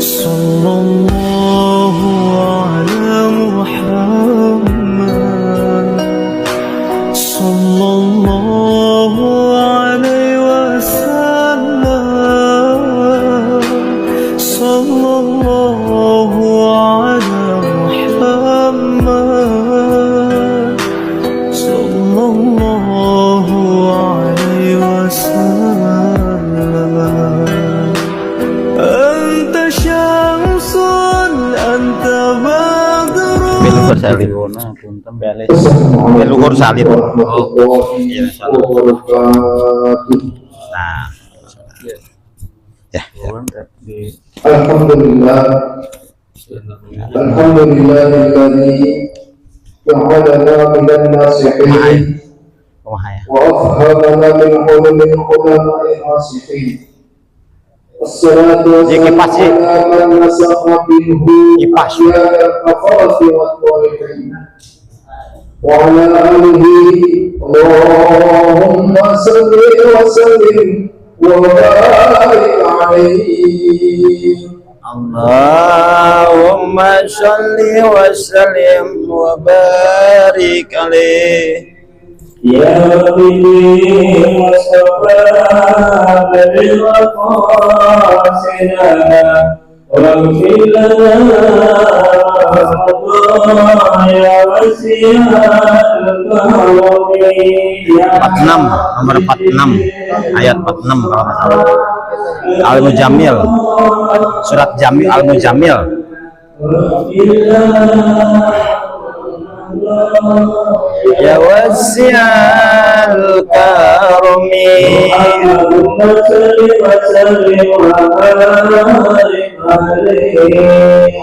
Sallallahu ala Muhammad, sallallahu alaihi wasallam, sallallahu ala Muhammad, sallallahu alaihi wasallam. Anta syamsun, anta badrun. Beluhur salib. Punten beles. Beluhur salib. Oh, iya salib. Nah. Ya. Alhamdulillah. Alhamdulillahilladzi ja'alana minan nasihin wa afhamana min hulumil khulama'i nasihin. Assalatu wassalamu ala man nasakha minhu al-afarati wal-walihin wa ala alihi. Allahumma salli wa sallim wa barik alaihi. Allahumma sholli wa sallim wa barik alaihi. Ya Rabbi Mustafa bil qasidana wa filana ya wasi'al kawmi. 46 nomor 46 ayat 46 kalau nggak salah. Al-Mujammil, surat Jamil Al-Mujammil. Ya wasi'al karmi. Allahumma salli wa sallim wa barik alaihi.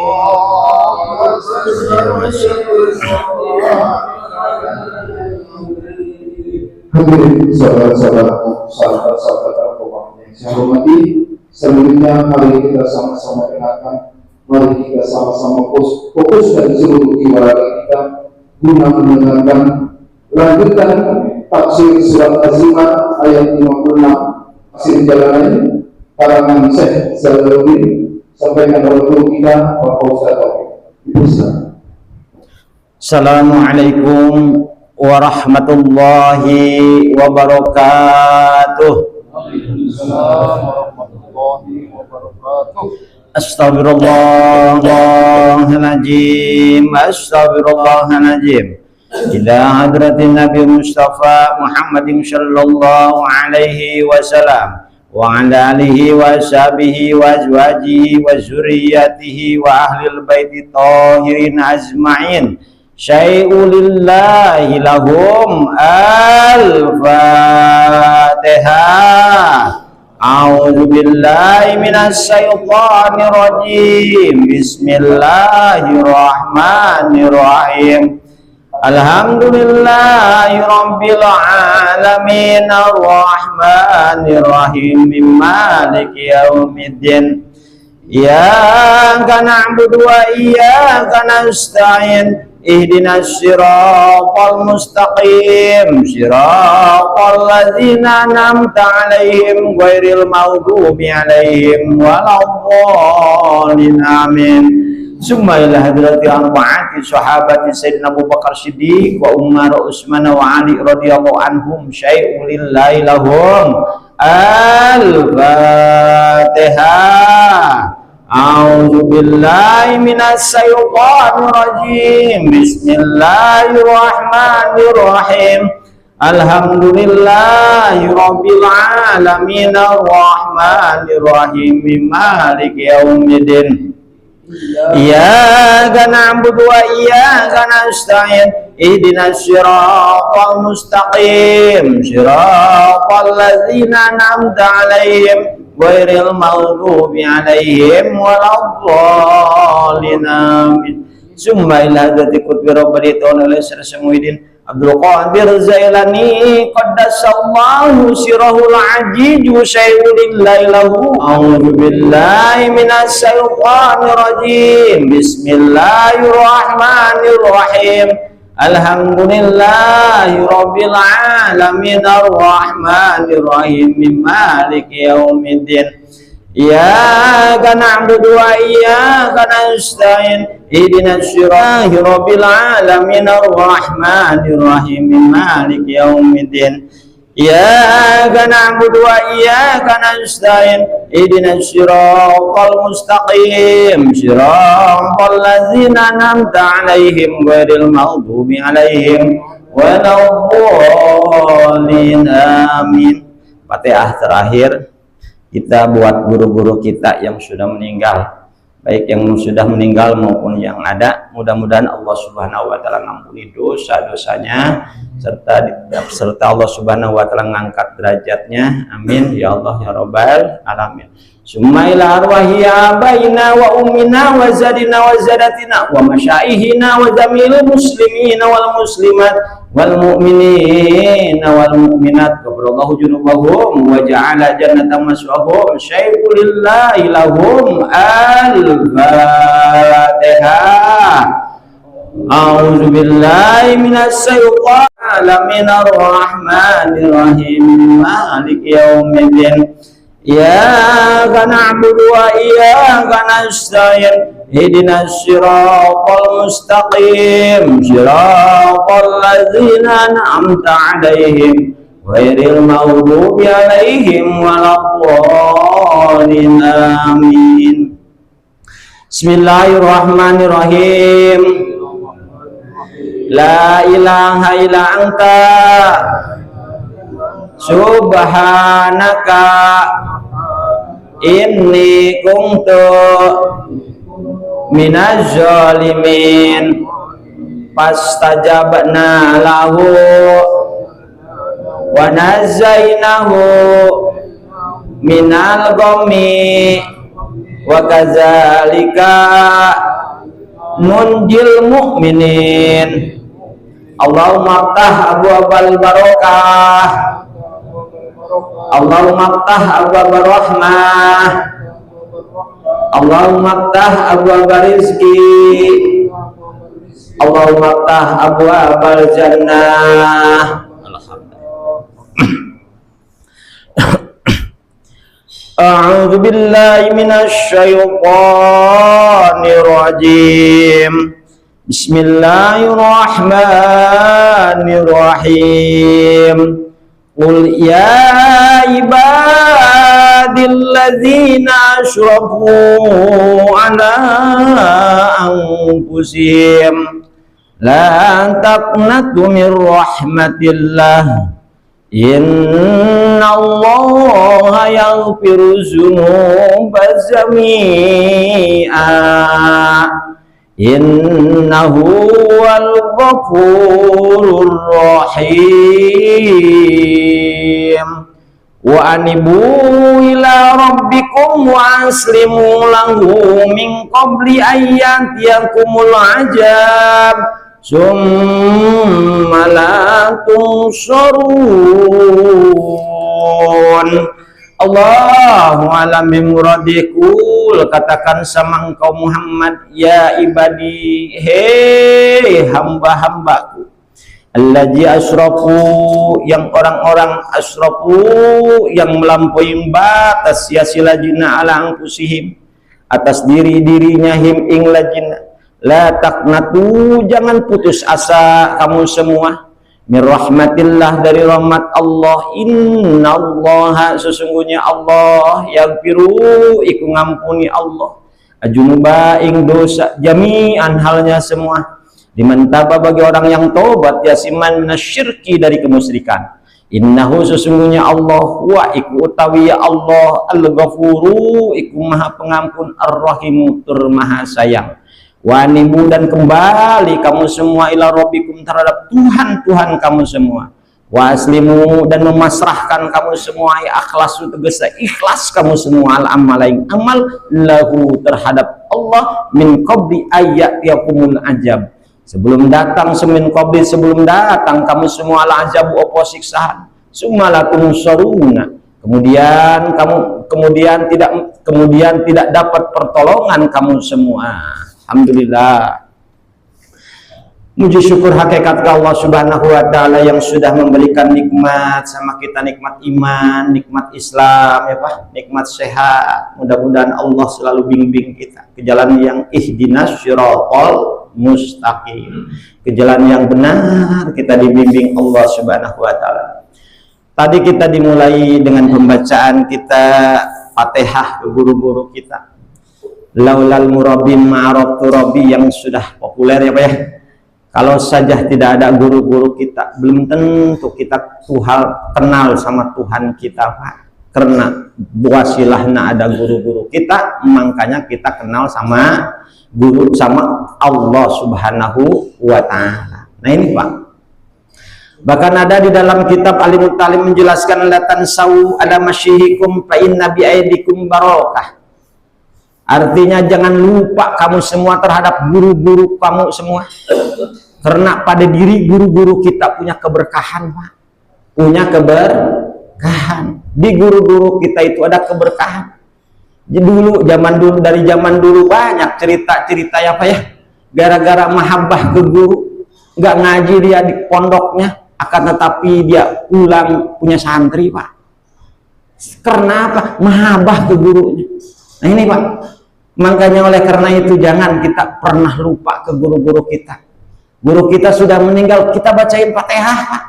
Hadirin sahabat-sahabatku, sahabat-sahabat Al-Quran yang saya hormati, selanjutnya mari kita sama-sama dengarkan, mari kita sama-sama fokuskan seluruh jiwa kita guna mendengarkan lanjutan tafsir surat Az-Zumar ayat 56 masih di jalan karangan Syekh Zalaluddin. Sampaikan oleh guru kita Bapak Ustaz Taufik. Assalamualaikum warahmatullahi wabarakatuh. Astaghfirullahaladzim, astaghfirullahaladzim. Ila hadratin Nabi Mustafa Muhammadin sallallahu alaihi wasallam wa ala alihi wa sahbihi wa azwajihi wa zurriyatihi wa ahlil baiti tahirin azma'in. Syai'ulillahi lahum al-Fatihah. A'udzu billahi minas syaitonir rajim. Bismillahirrahmanirrahim. Alhamdulillahi rabbil alamin arrahmanir rahim maliki yaumiddin. Iyyaka na'budu wa iyyaka nasta'in. Ihdinas siratal mustaqim, siratal ladzina an'amta 'alaihim ghairil maghdubi 'alaihim waladdallin. Amin. Summa ila hadrati arba'ati sahabati sayyidina Abu Bakar Siddiq wa Umar Utsman wa Ali radhiyallahu anhum. Syai'ulillahi lahum al-Fatihah. A'udzu billahi minas syaitonir rajim. Bismillahirrahmanirrahim. Alhamdulillahi rabbil alamin arrahmanir rahim maliki yaumiddin. Iyyaka na'budu wa iyyaka nasta'in. Ihdinas siratal mustaqim, siratal ladzina an'amta 'alaihim ghairil maghdubi 'alaihim waladdallin. Amin. Summa ila hadrati qutbi rabbani ta'ala Muhyiddin Abdul Qadir Zailani qaddasallahu sirahul ajiju syai'ulillahi lahu. A'udzu billahi minas syaitonir rajim. Bismillahirrahmanirrahim. Alhamdulillahi rabbil alamin arrahmanir rahim maliki yaumiddin. Iyyaka na'budu wa iyyaka nasta'in ihdinas siratal alamin arrahmanir rahim maliki yaumiddin. Iyyaka na'budu wa iyyaka nasta'in ihdinas siratal mustaqim siratal ladzina an'amta 'alaihim ghairil maghdubi 'alaihim waladdallin. Amin. Fatihah terakhir kita buat guru-guru kita yang sudah meninggal, baik yang sudah meninggal maupun yang ada. Mudah-mudahan Allah Subhanahu wa taala mengampuni dosa-dosanya serta Allah Subhanahu wa taala mengangkat derajatnya. Amin ya Allah ya rabbal alamin. Summa ila arwahi abaina wa ummina wa zadina wa zadatina wa masyaihina wa zamil muslimina wal muslimat wal mu'minina wal mu'minat ghafarallahu junubahum wa ja'ala jannatan maswahum syaiqulillahi lahum. Al-Fatihah. A'udzu billahi minas syaitonir rahmanir rahim maliki yaumiddin. Iyyaka na'budu wa iyyaka nasta'in ihdinas siratal mustaqim siratal ladzina an'amta 'alaihim ghairil maghdubi 'alaihim waladdallin. Amin. Bismillahirrahmanirrahim. La ilaha illa anta subhanaka inni kuntu minaz zalimin. Fastajabna lahu wa nazainahu minal ghammi wa kadzalika nunjil mu'minin. Allahumma ftah abwabal barakah, Allahumma ftah abwabal rahmah, Allahumma ftah abwabal rizki, Allahumma ftah abwabal jannah. A'udzu billahi minasy syaithanir rajim. Bismillahirrahmanirrahim. Qul ya ibadilladzina asrafu ala anfusihim la taqnatu min rahmatillah innallaha yaghfiru dzunuba jami'a innahu wal ghafurur rahim. Wa anibu ila rabbikum wa aslimu lahu min qabli ayyatiyakumul ajab summa la tunsarun. Allahu alam bimuradikul. Katakan sama engkau Muhammad, ya ibadi, hei hamba-hambaku, allazi asrafu, yang orang-orang asrafu yang melampaui batas, ya silajina ala anfusihim, atas diri-dirinya, him ing lajina. La taqnatu, jangan putus asa kamu semua, min rahmatillah, dari rahmat Allah. Innallaha, sesungguhnya Allah, yaghfiru, iku ngampuni Allah, ajunuba ing dosa, jami'an, halnya semua, liman taba, bagi orang yang tobat, yasiman minasyirki, dari kemusyrikan. Innahu, sesungguhnya Allah, wa iku utawi ya Allah, al-ghafuru, iku maha pengampun, ar-rahimu, tur maha sayang. Wanibu, dan kembali kamu semua ila rabbikum, terhadap Tuhan kamu semua. Wa aslimu, dan memasrahkan kamu semua, ya akhlasu, tegesa ikhlas kamu semua, al amalain amal lahu, terhadap Allah, min qabli ayyatiyakumul ajab, sebelum datang, sebelum datang kamu semua al ajabu, opo siksaan, sumalakum saruna, kemudian tidak dapat pertolongan kamu semua. Alhamdulillah. Muji syukur hakikat ke Allah Subhanahu wa taala yang sudah memberikan nikmat sama kita, nikmat iman, nikmat Islam ya Pak, nikmat sehat. Mudah-mudahan Allah selalu bimbing kita ke jalan yang ihdinas syiratal mustaqim. Ke jalan yang benar kita dibimbing Allah Subhanahu wa taala. Tadi kita dimulai dengan pembacaan kita Fatihah ke guru-guru kita. Laulal murabbin ma'araftu rabbi yang sudah populer ya Pak ya. Kalau saja tidak ada guru-guru kita, belum tentu kita kenal sama Tuhan kita Pak. Karena wasilahnya ada guru-guru kita, makanya kita kenal sama Allah Subhanahu wa taala. Nah ini Pak. Bahkan ada di dalam kitab Alimut Talim menjelaskan latan sawu ala masyihikum fa inna bi aidikum barakah. Artinya jangan lupa kamu semua terhadap guru-guru kamu semua. Karena pada diri guru-guru kita punya keberkahan Pak. Punya keberkahan. Di guru-guru kita itu ada keberkahan. Jadi dulu, dari zaman dulu banyak cerita-cerita ya Pak ya. Gara-gara mahabbah ke guru, nggak ngaji dia di pondoknya, akan tetapi dia pulang punya santri Pak. Karena apa? Mahabbah ke gurunya. Nah ini Pak. Makanya oleh karena itu jangan kita pernah lupa ke guru-guru kita. Guru kita sudah meninggal, kita bacain Fatihah Pak.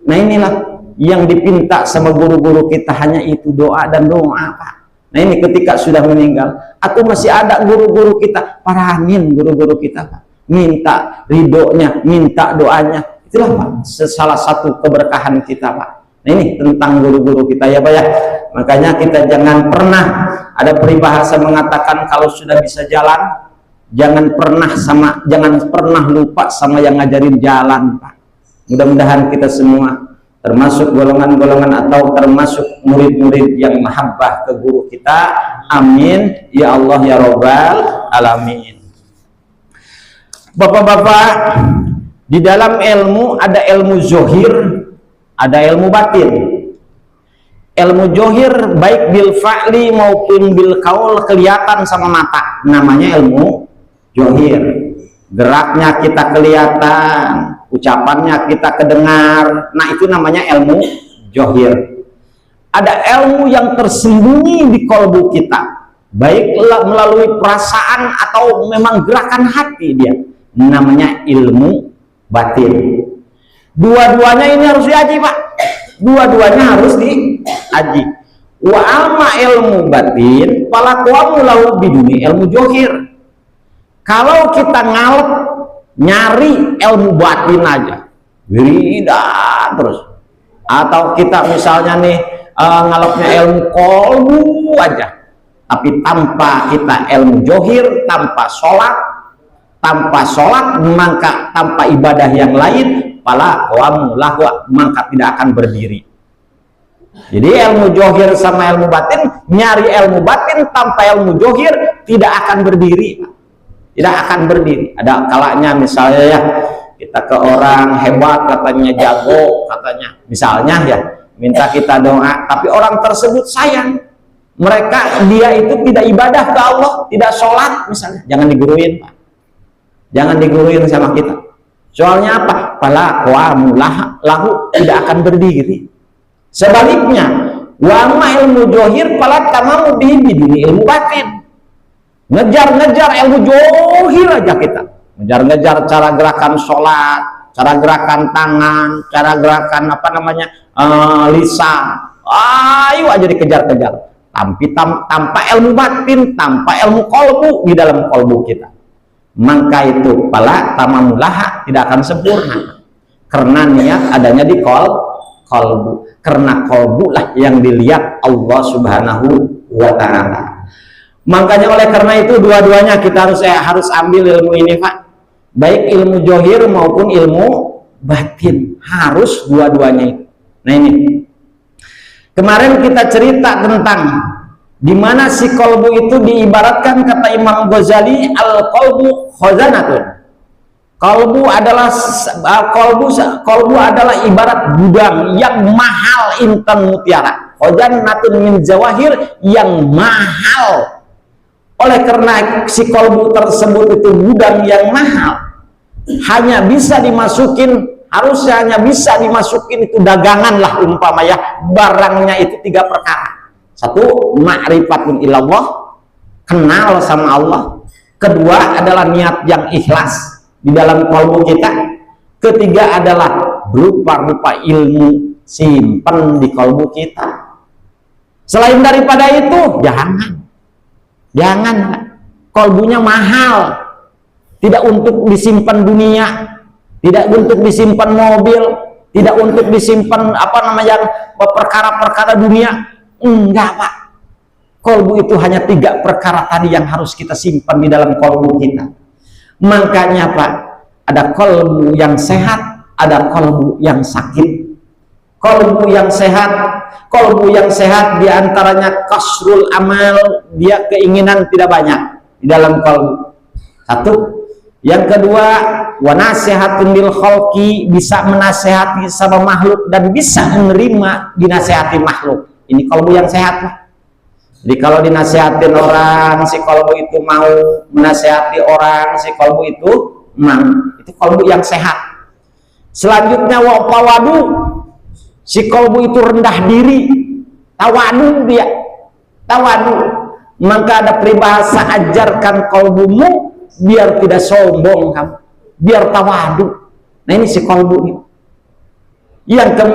Nah inilah yang dipinta sama guru-guru kita, hanya itu doa dan doa Pak. Nah ini ketika sudah meninggal, atau masih ada guru-guru kita, parahin guru-guru kita Pak. Minta ridhonya, minta doanya. Itulah Pak, salah satu keberkahan kita Pak. Nah ini tentang guru-guru kita ya Pak ya. Makanya kita jangan pernah, ada peribahasa mengatakan kalau sudah bisa jalan, jangan pernah lupa sama yang ngajarin jalan Pak. Mudah-mudahan kita semua termasuk golongan-golongan atau termasuk murid-murid yang mahabbah ke guru kita. Amin ya Allah ya Rabbal alamin. Bapak-bapak, di dalam ilmu ada ilmu zohir, ada ilmu batin. Ilmu zohir baik bil fa'li maupun bil qaul kelihatan sama mata, namanya ilmu zohir. Geraknya kita kelihatan, ucapannya kita kedengar, nah itu namanya ilmu zohir. Ada ilmu yang tersembunyi di kolbu kita, baik melalui perasaan atau memang gerakan hati dia, namanya ilmu batin. Dua-duanya ini harus diaji Pak. Dua-duanya harus diaji. Wa amma ilmu batin falakuamu lahu biduni ilmu zohir. Kalau kita ngalep nyari ilmu batin aja, wiridan terus, atau kita misalnya nih ngalepnya ilmu kolbu aja, tapi tanpa kita ilmu zohir, tanpa sholat, maka tanpa ibadah yang lain, pala qawamu lahu, maka tidak akan berdiri. Jadi ilmu zohir sama ilmu batin, nyari ilmu batin tanpa ilmu zohir tidak akan berdiri. Tidak akan berdiri. Ada kalanya misalnya ya, kita ke orang hebat katanya, jago katanya, misalnya ya, minta kita doa, tapi orang tersebut sayang, dia itu tidak ibadah ke Allah, tidak sholat misalnya, jangan diguruin Pak. Jangan diguruin sama kita. Soalnya apa? Pala qawamu lahu, tidak akan berdiri. Sebaliknya, wa ma ilmu zohir pala tamamu bihi biduni ilmu batin. Ngejar-ngejar ilmu zohir aja kita, ngejar-ngejar cara gerakan sholat, cara gerakan tangan, cara gerakan apa namanya lisan, ayo aja dikejar-kejar, tanpa ilmu batin, tanpa ilmu kolbu di dalam kolbu kita, maka itu pala tamamulaha tidak akan sempurna, karena niat adanya di kolbu, karena kolbu lah yang dilihat Allah Subhanahu wa ta'ala. Makanya oleh karena itu dua-duanya kita harus ambil ilmu ini Pak, baik ilmu zohir maupun ilmu batin, harus dua-duanya itu. Nah ini kemarin kita cerita tentang dimana si kolbu itu diibaratkan, kata Imam Ghazali, al kolbu khazanatun. Kolbu adalah ibarat gudang yang mahal intan mutiara, khazanatun min jawahir, yang mahal. Oleh karena si kolbu tersebut itu gudang yang mahal, hanya bisa dimasukin, harusnya hanya bisa dimasukin itu dagangan lah umpama ya, barangnya itu 3 perkara. 1, ma'rifatun ilallah, kenal sama Allah. Kedua adalah niat yang ikhlas di dalam kalbu kita. Ketiga adalah berupa ilmu simpan di kalbu kita. Selain daripada itu jangan kalbunya mahal, tidak untuk disimpan dunia, tidak untuk disimpan mobil, tidak untuk disimpan perkara-perkara dunia. Enggak, Pak. Kalbu itu hanya 3 perkara tadi yang harus kita simpan di dalam kalbu kita. Makanya, Pak, ada kalbu yang sehat, ada kalbu yang sakit. Kalbu yang sehat diantaranya kasrul amal, dia keinginan tidak banyak di dalam kalbu. 1. Yang kedua, wanasihatun lil khalqi, bisa menasehati sama makhluk dan bisa menerima dinasehati makhluk. Ini kalbu yang sehat, Pak. Jadi kalau dinasehatin orang, si kalbu itu mau menasehati orang, si kalbu itu itu kalbu yang sehat. Selanjutnya wa'tawadu, si kalbu itu rendah diri, tawadu dia, tawadu. Maka ada peribahasa, ajarkan kalbumu biar tidak sombong kamu, biar tawadu. Nah ini si kalbu ini.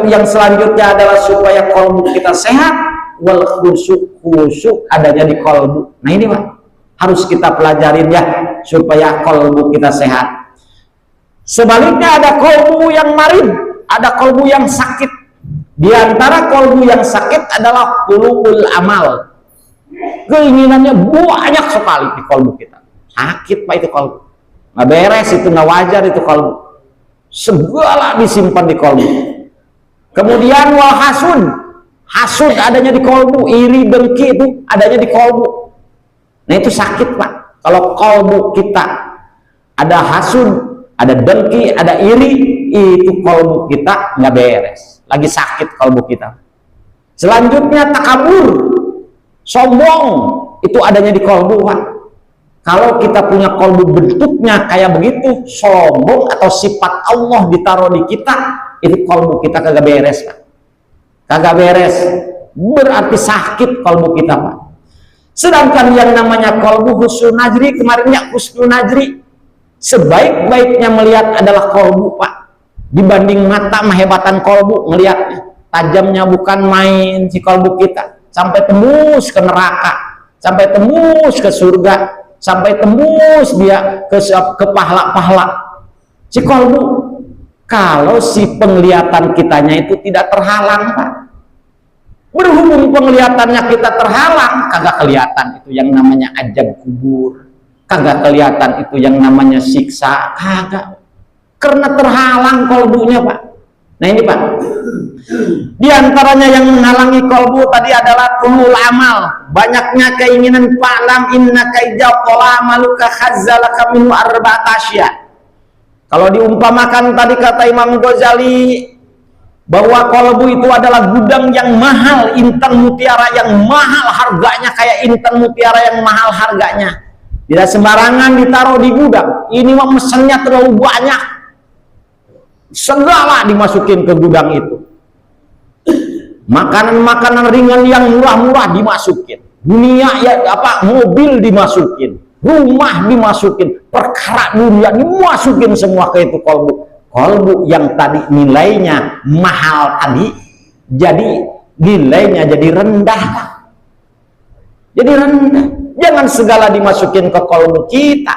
Yang selanjutnya adalah supaya kalbu kita sehat, wal khusyuk adanya di kalbu. Nah ini Pak, harus kita pelajarin ya, supaya kalbu kita sehat. Sebaliknya ada kalbu yang marid, ada kalbu yang sakit. Di antara kalbu yang sakit adalah qulubul amal, keinginannya banyak sekali di kalbu kita. Sakit Pak itu kalbu, nggak beres itu, nggak wajar itu kalbu, segala disimpan di kalbu. Kemudian wal hasud adanya di kalbu, iri dengki itu adanya di kalbu. Nah itu sakit Pak. Kalau kalbu kita ada hasud, ada dengki, ada iri, itu kalbu kita nggak beres, lagi sakit kalbu kita. Selanjutnya takabur, sombong, itu adanya di kalbu Pak. Kalau kita punya kalbu bentuknya kayak begitu, sombong atau sifat Allah ditaruh di kita, itu kalbu kita kagak beres Pak. Kagak beres, berarti sakit kalbu kita Pak. Sedangkan yang namanya kalbu husnul najri, kemarinnya husnul najri, sebaik-baiknya melihat adalah kalbu Pak. Dibanding mata, mahebatan kalbu ngelihatnya, tajamnya bukan main si kalbu kita, sampai tembus ke neraka, sampai tembus ke surga, sampai tembus dia ke pahala-pahala. Si kalbu, kalau si penglihatan kitanya itu tidak terhalang Pak, berhubung penglihatannya kita terhalang, kagak kelihatan itu yang namanya azab kubur, kagak kelihatan itu yang namanya siksa, kagak, karena terhalang kalbunya Pak. Nah ini Pak, di antaranya yang menghalangi kalbu tadi adalah tulul amal, banyaknya keinginan. Fa'lam innaka idza qala amaluka khazzalaka min arba'atasya. Kalau diumpamakan tadi kata Imam Ghazali bahwa kalbu itu adalah gudang yang mahal, intan mutiara yang mahal harganya, kayak intan mutiara yang mahal harganya, tidak sembarangan ditaruh di gudang. Ini mah mesennya terlalu banyak, segala dimasukin ke gudang itu. Makanan-makanan ringan yang murah-murah dimasukin, dunia ya mobil dimasukin, rumah dimasukin, perkara dunia dimasukin semua ke itu kalbu. Kalbu yang tadi nilainya mahal tadi, jadi nilainya jadi rendah. Jadi rendah. Jangan segala dimasukin ke kalbu kita.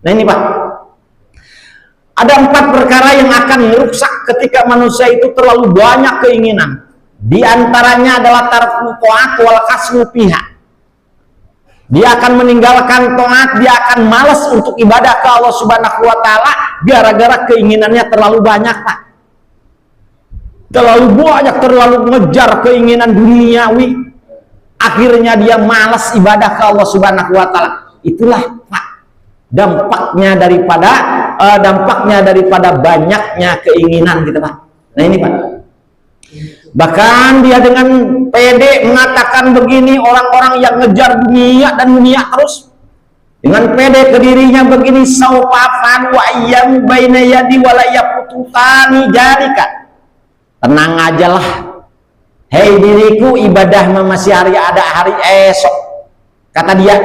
Nah ini Pak, ada 4 perkara yang akan merusak ketika manusia itu terlalu banyak keinginan. Di antaranya adalah tarku ta'at wal kaslu fiha. Dia akan meninggalkan taat, dia akan malas untuk ibadah ke Allah Subhanahu wa taala gara-gara keinginannya terlalu banyak Pak. Terlalu banyak, terlalu ngejar keinginan duniawi. Akhirnya dia malas ibadah ke Allah Subhanahu wa taala. Itulah Pak dampaknya daripada banyaknya keinginan gitu Pak. Nah ini Pak. Bahkan dia dengan pede mengatakan begini, orang-orang yang ngejar dunia dan dunia terus, dengan pede ke dirinya begini, saufafan wa ayyam baina yadi wala yapututani jalika. Tenang aja lah, hei diriku, ibadah masih ada hari esok, kata dia.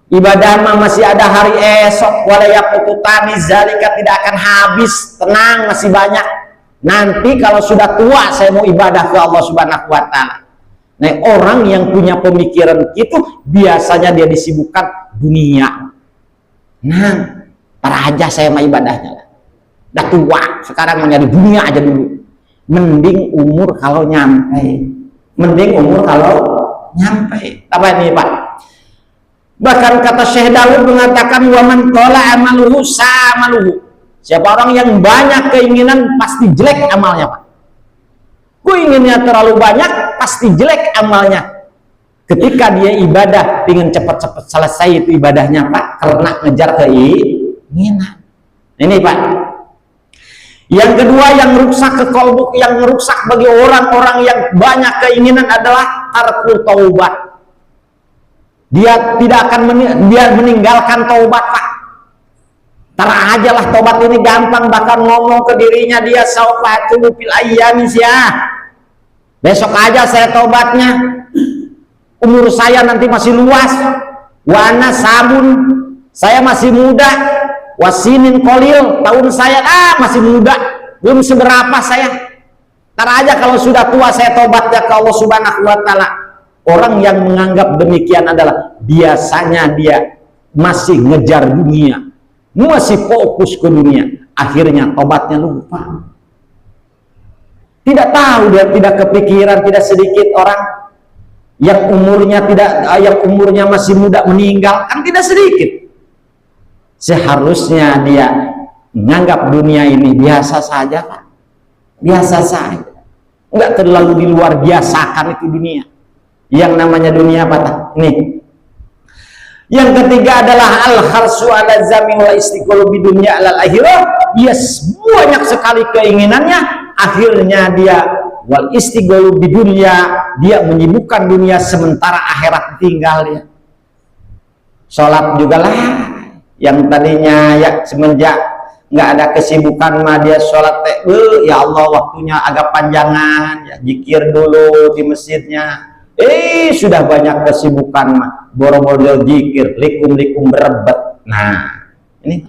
Ibadah masih ada hari esok, wala yapututani zalika, tidak akan habis, tenang, masih banyak. Nanti kalau sudah tua saya mau ibadah ke Allah Subhanahu wa taala. Nah, orang yang punya pemikiran itu biasanya dia disibukkan dunia. Nah, aja saya mah ibadahnya. Udah tua, sekarang mau nyari dunia aja dulu. Mending umur kalau nyampe. Mending umur kalau nyampe. Apa ini, Pak? Bahkan kata Syekh Daud mengatakan, wa man tola amaluhu sa'amaluhu. Siapa orang yang banyak keinginan pasti jelek amalnya, Pak. Inginnya terlalu banyak pasti jelek amalnya. Ketika dia ibadah ingin cepat-cepat selesai itu ibadahnya, Pak, karena ngejar keinginan. Ini, Pak. Yang kedua yang merusak ke kolbu, yang merusak bagi orang-orang yang banyak keinginan adalah tarkul taubat. Dia tidak akan meninggalkan taubat, Pak. Tar aja lah taubat ini gampang, bahkan ngomong ke dirinya dia saufatu fil ayyamin syah. Besok aja saya taubatnya, umur saya nanti masih luas, wana sabun, saya masih muda, wasinin kolil, tahun saya masih muda, belum seberapa saya. Ntar aja kalau sudah tua saya taubatnya ke Allah Subhanahu wa taala. Orang yang menganggap demikian adalah biasanya dia masih ngejar dunia, masih fokus ke dunia, akhirnya taubatnya lupa. Tidak tahu, dia tidak kepikiran. Tidak sedikit orang yang umurnya masih muda meninggal, kan tidak sedikit. Seharusnya dia menganggap dunia ini biasa saja, Pak. Biasa saja, enggak terlalu di luar biasakan itu dunia. Yang namanya dunia apa, tak? Nih. Yang ketiga adalah al-kharsu ala zami wa istiqalu bidunya alal akhirah. Dia banyak sekali keinginannya, akhirnya dia wal istiqalu bidunya, dia menyibukkan dunia sementara akhirat tinggal dia. Sholat juga lah, yang tadinya ya semenjak nggak ada kesibukan mah dia sholat ya Allah waktunya agak panjangan, ya zikir dulu di masjidnya. Sudah banyak kesibukan mah, boro-boro zikir, likum-likum berebet. Nah, ini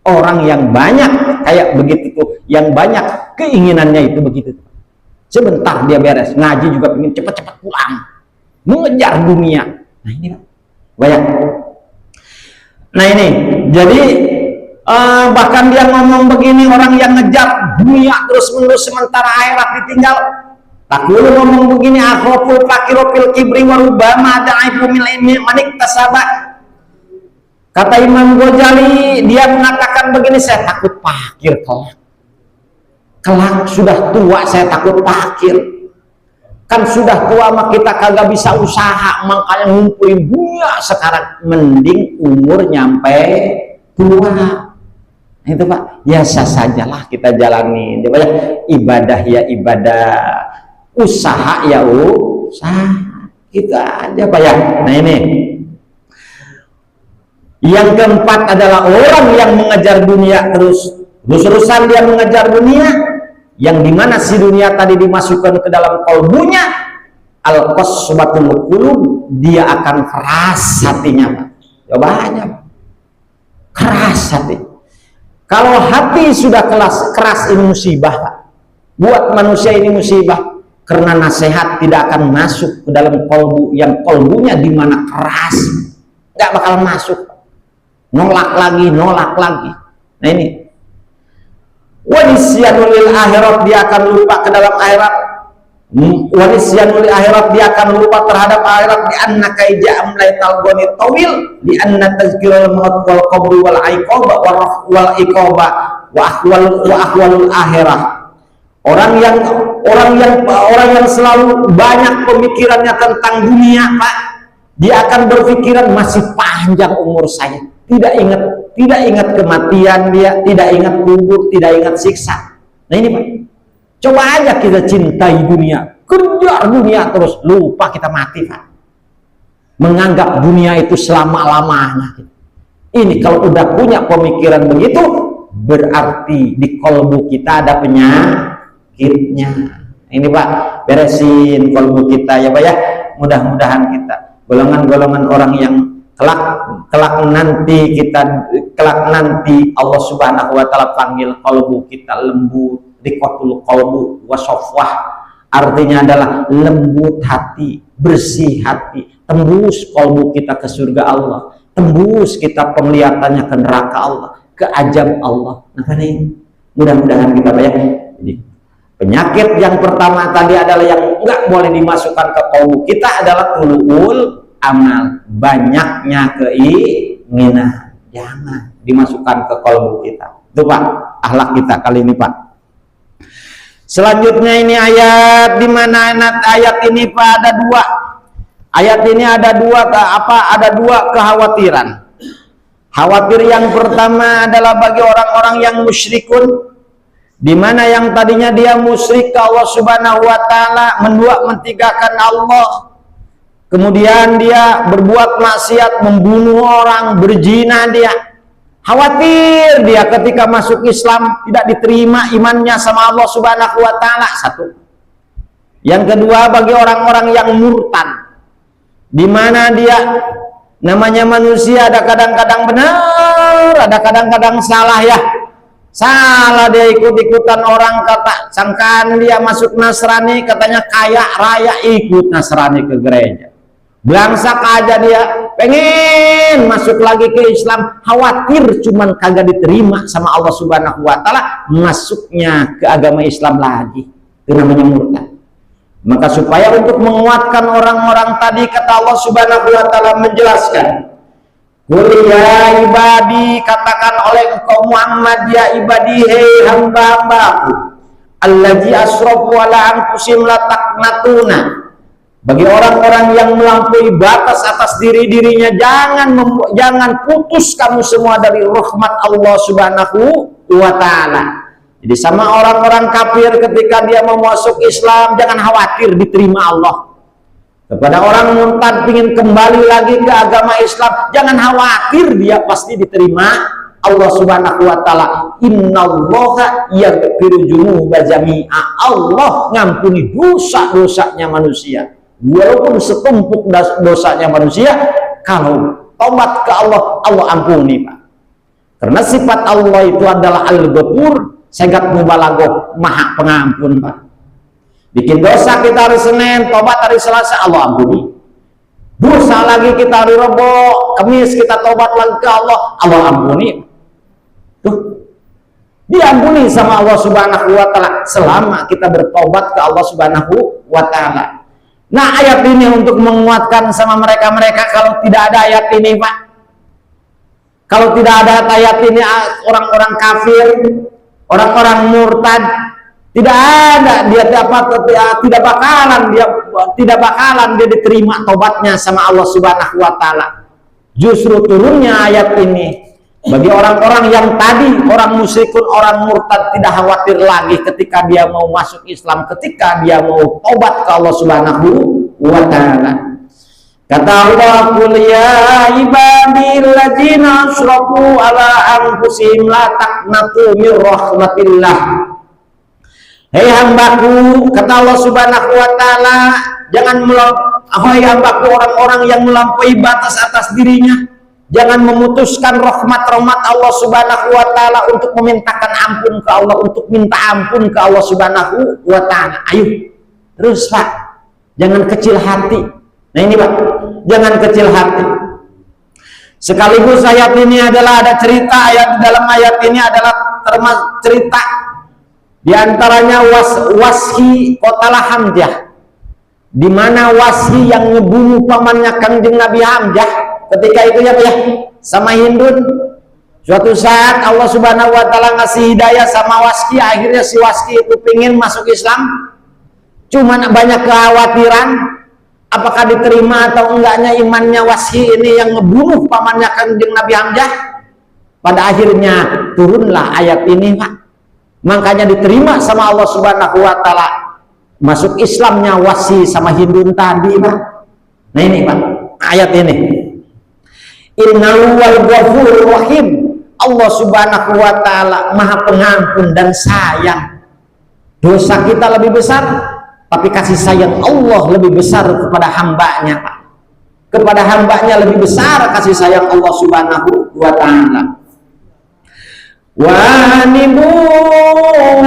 orang yang banyak kayak begitu tuh, yang banyak keinginannya itu begitu. Sebentar dia beres ngaji juga pengen cepat-cepat pulang, mengejar dunia. Nah ini banyak. Nah ini, jadi bahkan dia ngomong begini, orang yang ngejar dunia terus-menerus sementara akhirat ditinggal. Takul ngomong begini, akhoful fakiru fil kibri warubama da'ifu mil ilmi manik tasabah. Kata Imam Ghazali, dia mengatakan begini, saya takut fakir kelak sudah tua, saya takut fakir. Kan sudah tua mah kita kagak bisa usaha, makanya ngumpulin dunia sekarang. Mending umur nyampe tua. Itu, Pak, biasa sajalah kita jalani. Dia banyak ibadah ya ibadah, usaha ya usaha, itu aja, Pak ya. Nah ini yang keempat adalah orang yang mengejar dunia terus-terusan dia mengejar dunia, yang dimana si dunia tadi dimasukkan ke dalam kalbunya, al-qasbatul qulub, dia akan keras hatinya, Pak. Coba aja, keras hati. Kalau hati sudah keras ini musibah, Pak. Buat manusia ini musibah. Karena nasihat tidak akan masuk ke dalam kolbu, yang kolbunya dimana keras, nggak bakal masuk. Nolak lagi. Nah ini wanisyanul akhirat, dia akan lupa ke dalam akhirat. Wanisyanul akhirat, dia akan lupa terhadap akhirat. Di anna kaija amlai talgoni tawil, di anna tazkirul maut wal qabri wal iqaba wal iqaba wa ahwalul akhirah. Orang yang selalu banyak pemikirannya tentang dunia, Pak, dia akan berpikiran masih panjang umur saya, tidak ingat kematian, dia tidak ingat kubur, tidak ingat siksa. Nah ini, Pak, coba aja kita cintai dunia, kejar dunia terus, lupa kita mati, Pak. menganggap dunia itu selama-lamanya. Ini kalau udah punya pemikiran begitu, berarti di kolbu kita ada penyakitnya. Ini Pak, beresin kolbu kita ya Pak ya. Mudah-mudahan kita golongan-golongan orang yang kelak nanti Allah Subhanahu wa taala panggil kolbu kita lembut, riqatul qalbu wa safwah. Artinya adalah lembut hati, bersih hati, tembus kolbu kita ke surga Allah, tembus kita penglihatannya ke neraka Allah, ke ajab Allah. Nah ini mudah-mudahan kita Pak ya. Jadi penyakit yang pertama tadi adalah yang enggak boleh dimasukkan ke kolbu kita adalah tulul amal, banyaknya keinginan, jangan dimasukkan ke kolbu kita. Itu Pak, akhlak kita kali ini Pak. Selanjutnya ini ayat di mana ayat ini Pak ada dua. Ayat ini ada dua ada dua kekhawatiran. Khawatir yang pertama adalah bagi orang-orang yang musyrikun, di mana yang tadinya dia musyrik ke Allah Subhanahu wa taala, mendua mentigakan Allah. Kemudian dia berbuat maksiat, membunuh orang, berzina dia. Khawatir dia ketika masuk Islam tidak diterima imannya sama Allah Subhanahu wa taala. Satu. Yang kedua bagi orang-orang yang murtad, di mana dia namanya manusia ada kadang-kadang benar, ada kadang-kadang salah ya. Salah dia ikut-ikutan orang, kata sangkaan dia masuk Nasrani, katanya kaya raya ikut Nasrani ke gereja. Belangsak aja dia, pengen masuk lagi ke Islam, khawatir cuman kagak diterima sama Allah Subhanahu wa taala, masuknya ke agama Islam lagi. Itu namanya murtad. Maka supaya untuk menguatkan orang-orang tadi, kata Allah Subhanahu wa taala menjelaskan, qul ya ibadi, katakan oleh engkau Muhammad, ya ibadi, hei hamba-hambaku, allazi asrafu ala anfusihim la taqnatuna. Bagi orang-orang yang melampaui batas atas diri-dirinya, jangan putus kamu semua dari rahmat Allah Subhanahu wa taala. Jadi sama orang-orang kafir ketika dia mau masuk Islam, jangan khawatir diterima Allah. Kepada orang murtad ingin kembali lagi ke agama Islam, jangan khawatir dia pasti diterima Allah Subhanahu wa taala. Innallaha yaghfiru dzunuba jami'a. Allah ngampuni dosa-dosanya manusia. Walaupun setumpuk dosanya manusia, kalau tobat ke Allah, Allah ampuni Pak. Karena sifat Allah itu adalah Al-Ghafur, segat mubalaghah, maha pengampun Pak. Bikin dosa kita hari Senin, tobat hari Selasa, Allah ampuni. Dosa lagi kita hari Rabu, Kamis kita tobat lagi ke Allah, Allah ampuni. Tuh, diampuni sama Allah Subhanahu wa taala selama kita bertobat ke Allah Subhanahu wa taala. Nah, ayat ini untuk menguatkan sama mereka-mereka. Kalau tidak ada ayat ini Pak, kalau tidak ada ayat ini, orang-orang kafir, orang-orang murtad, tidak ada dia tidak bakalan dia diterima tobatnya sama Allah Subhanahu wa taala. Justru turunnya ayat ini bagi orang-orang yang tadi orang musyrikun, orang murtad, tidak khawatir lagi ketika dia mau masuk Islam, ketika dia mau tobat ke Allah Subhanahu wa taala. Kata Allah, qul ya ibadilladzina asrafu ala anfusihim la taqnatu mir rahmatillah. Hei hambaku, kata Allah Subhanahu wa taala, jangan hambaku orang-orang yang melampaui batas atas dirinya, jangan memutuskan rahmat-rahmat Allah Subhanahu wa taala untuk memintakan ampun ke Allah, untuk minta ampun ke Allah Subhanahu wa taala. Ayo, terus Pak, jangan kecil hati. Nah ini Pak, jangan kecil hati. Sekaligus ayat ini adalah ada cerita, dalam ayat ini adalah termasuk cerita di antaranya Wasyi Qatalah Hamzah, di mana Wasyi yang ngebunuh pamannya Kangjeng Nabi Hamzah ketika itu ya Pak ya, sama Hindun. Suatu saat Allah Subhanahu wa taala ngasih hidayah sama Wasyi, akhirnya si Wasyi itu pengen masuk Islam. Cuman banyak kekhawatiran apakah diterima atau enggaknya imannya Wasyi ini yang ngebunuh pamannya Kangjeng Nabi Hamzah. Pada akhirnya turunlah ayat ini Pak. Makanya diterima sama Allah Subhanahu wa taala masuk Islamnya Wasyi sama Hindun tadi Pak. Nah ini Pak, ayat ini. Innahu wal ghafurur rahim. Allah Subhanahu wa taala Maha Pengampun dan sayang. Dosa kita lebih besar, tapi kasih sayang Allah lebih besar kepada hambanya, Pak. Kepada hambanya lebih besar kasih sayang Allah Subhanahu wa taala. Wa anibu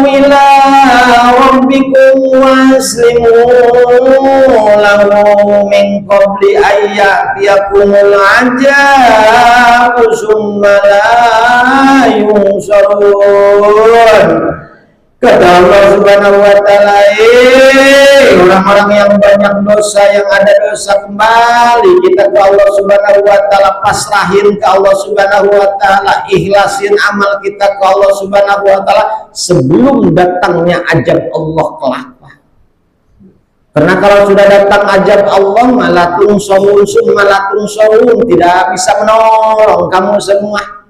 ila rabbikum waslimu lahu min qabli ayyatiyakumul ajabu summa la yunsarun. Kata Allah Subhanahu wa taala, orang-orang yang banyak dosa, yang ada dosa, kembali kita ke Allah Subhanahu wa taala, pasrahin ke Allah Subhanahu wa taala, ikhlasin amal kita ke Allah Subhanahu wa taala sebelum datangnya ajab Allah kelak. Karena kalau sudah datang ajab Allah, malatun sawun tidak bisa menolong kamu semua.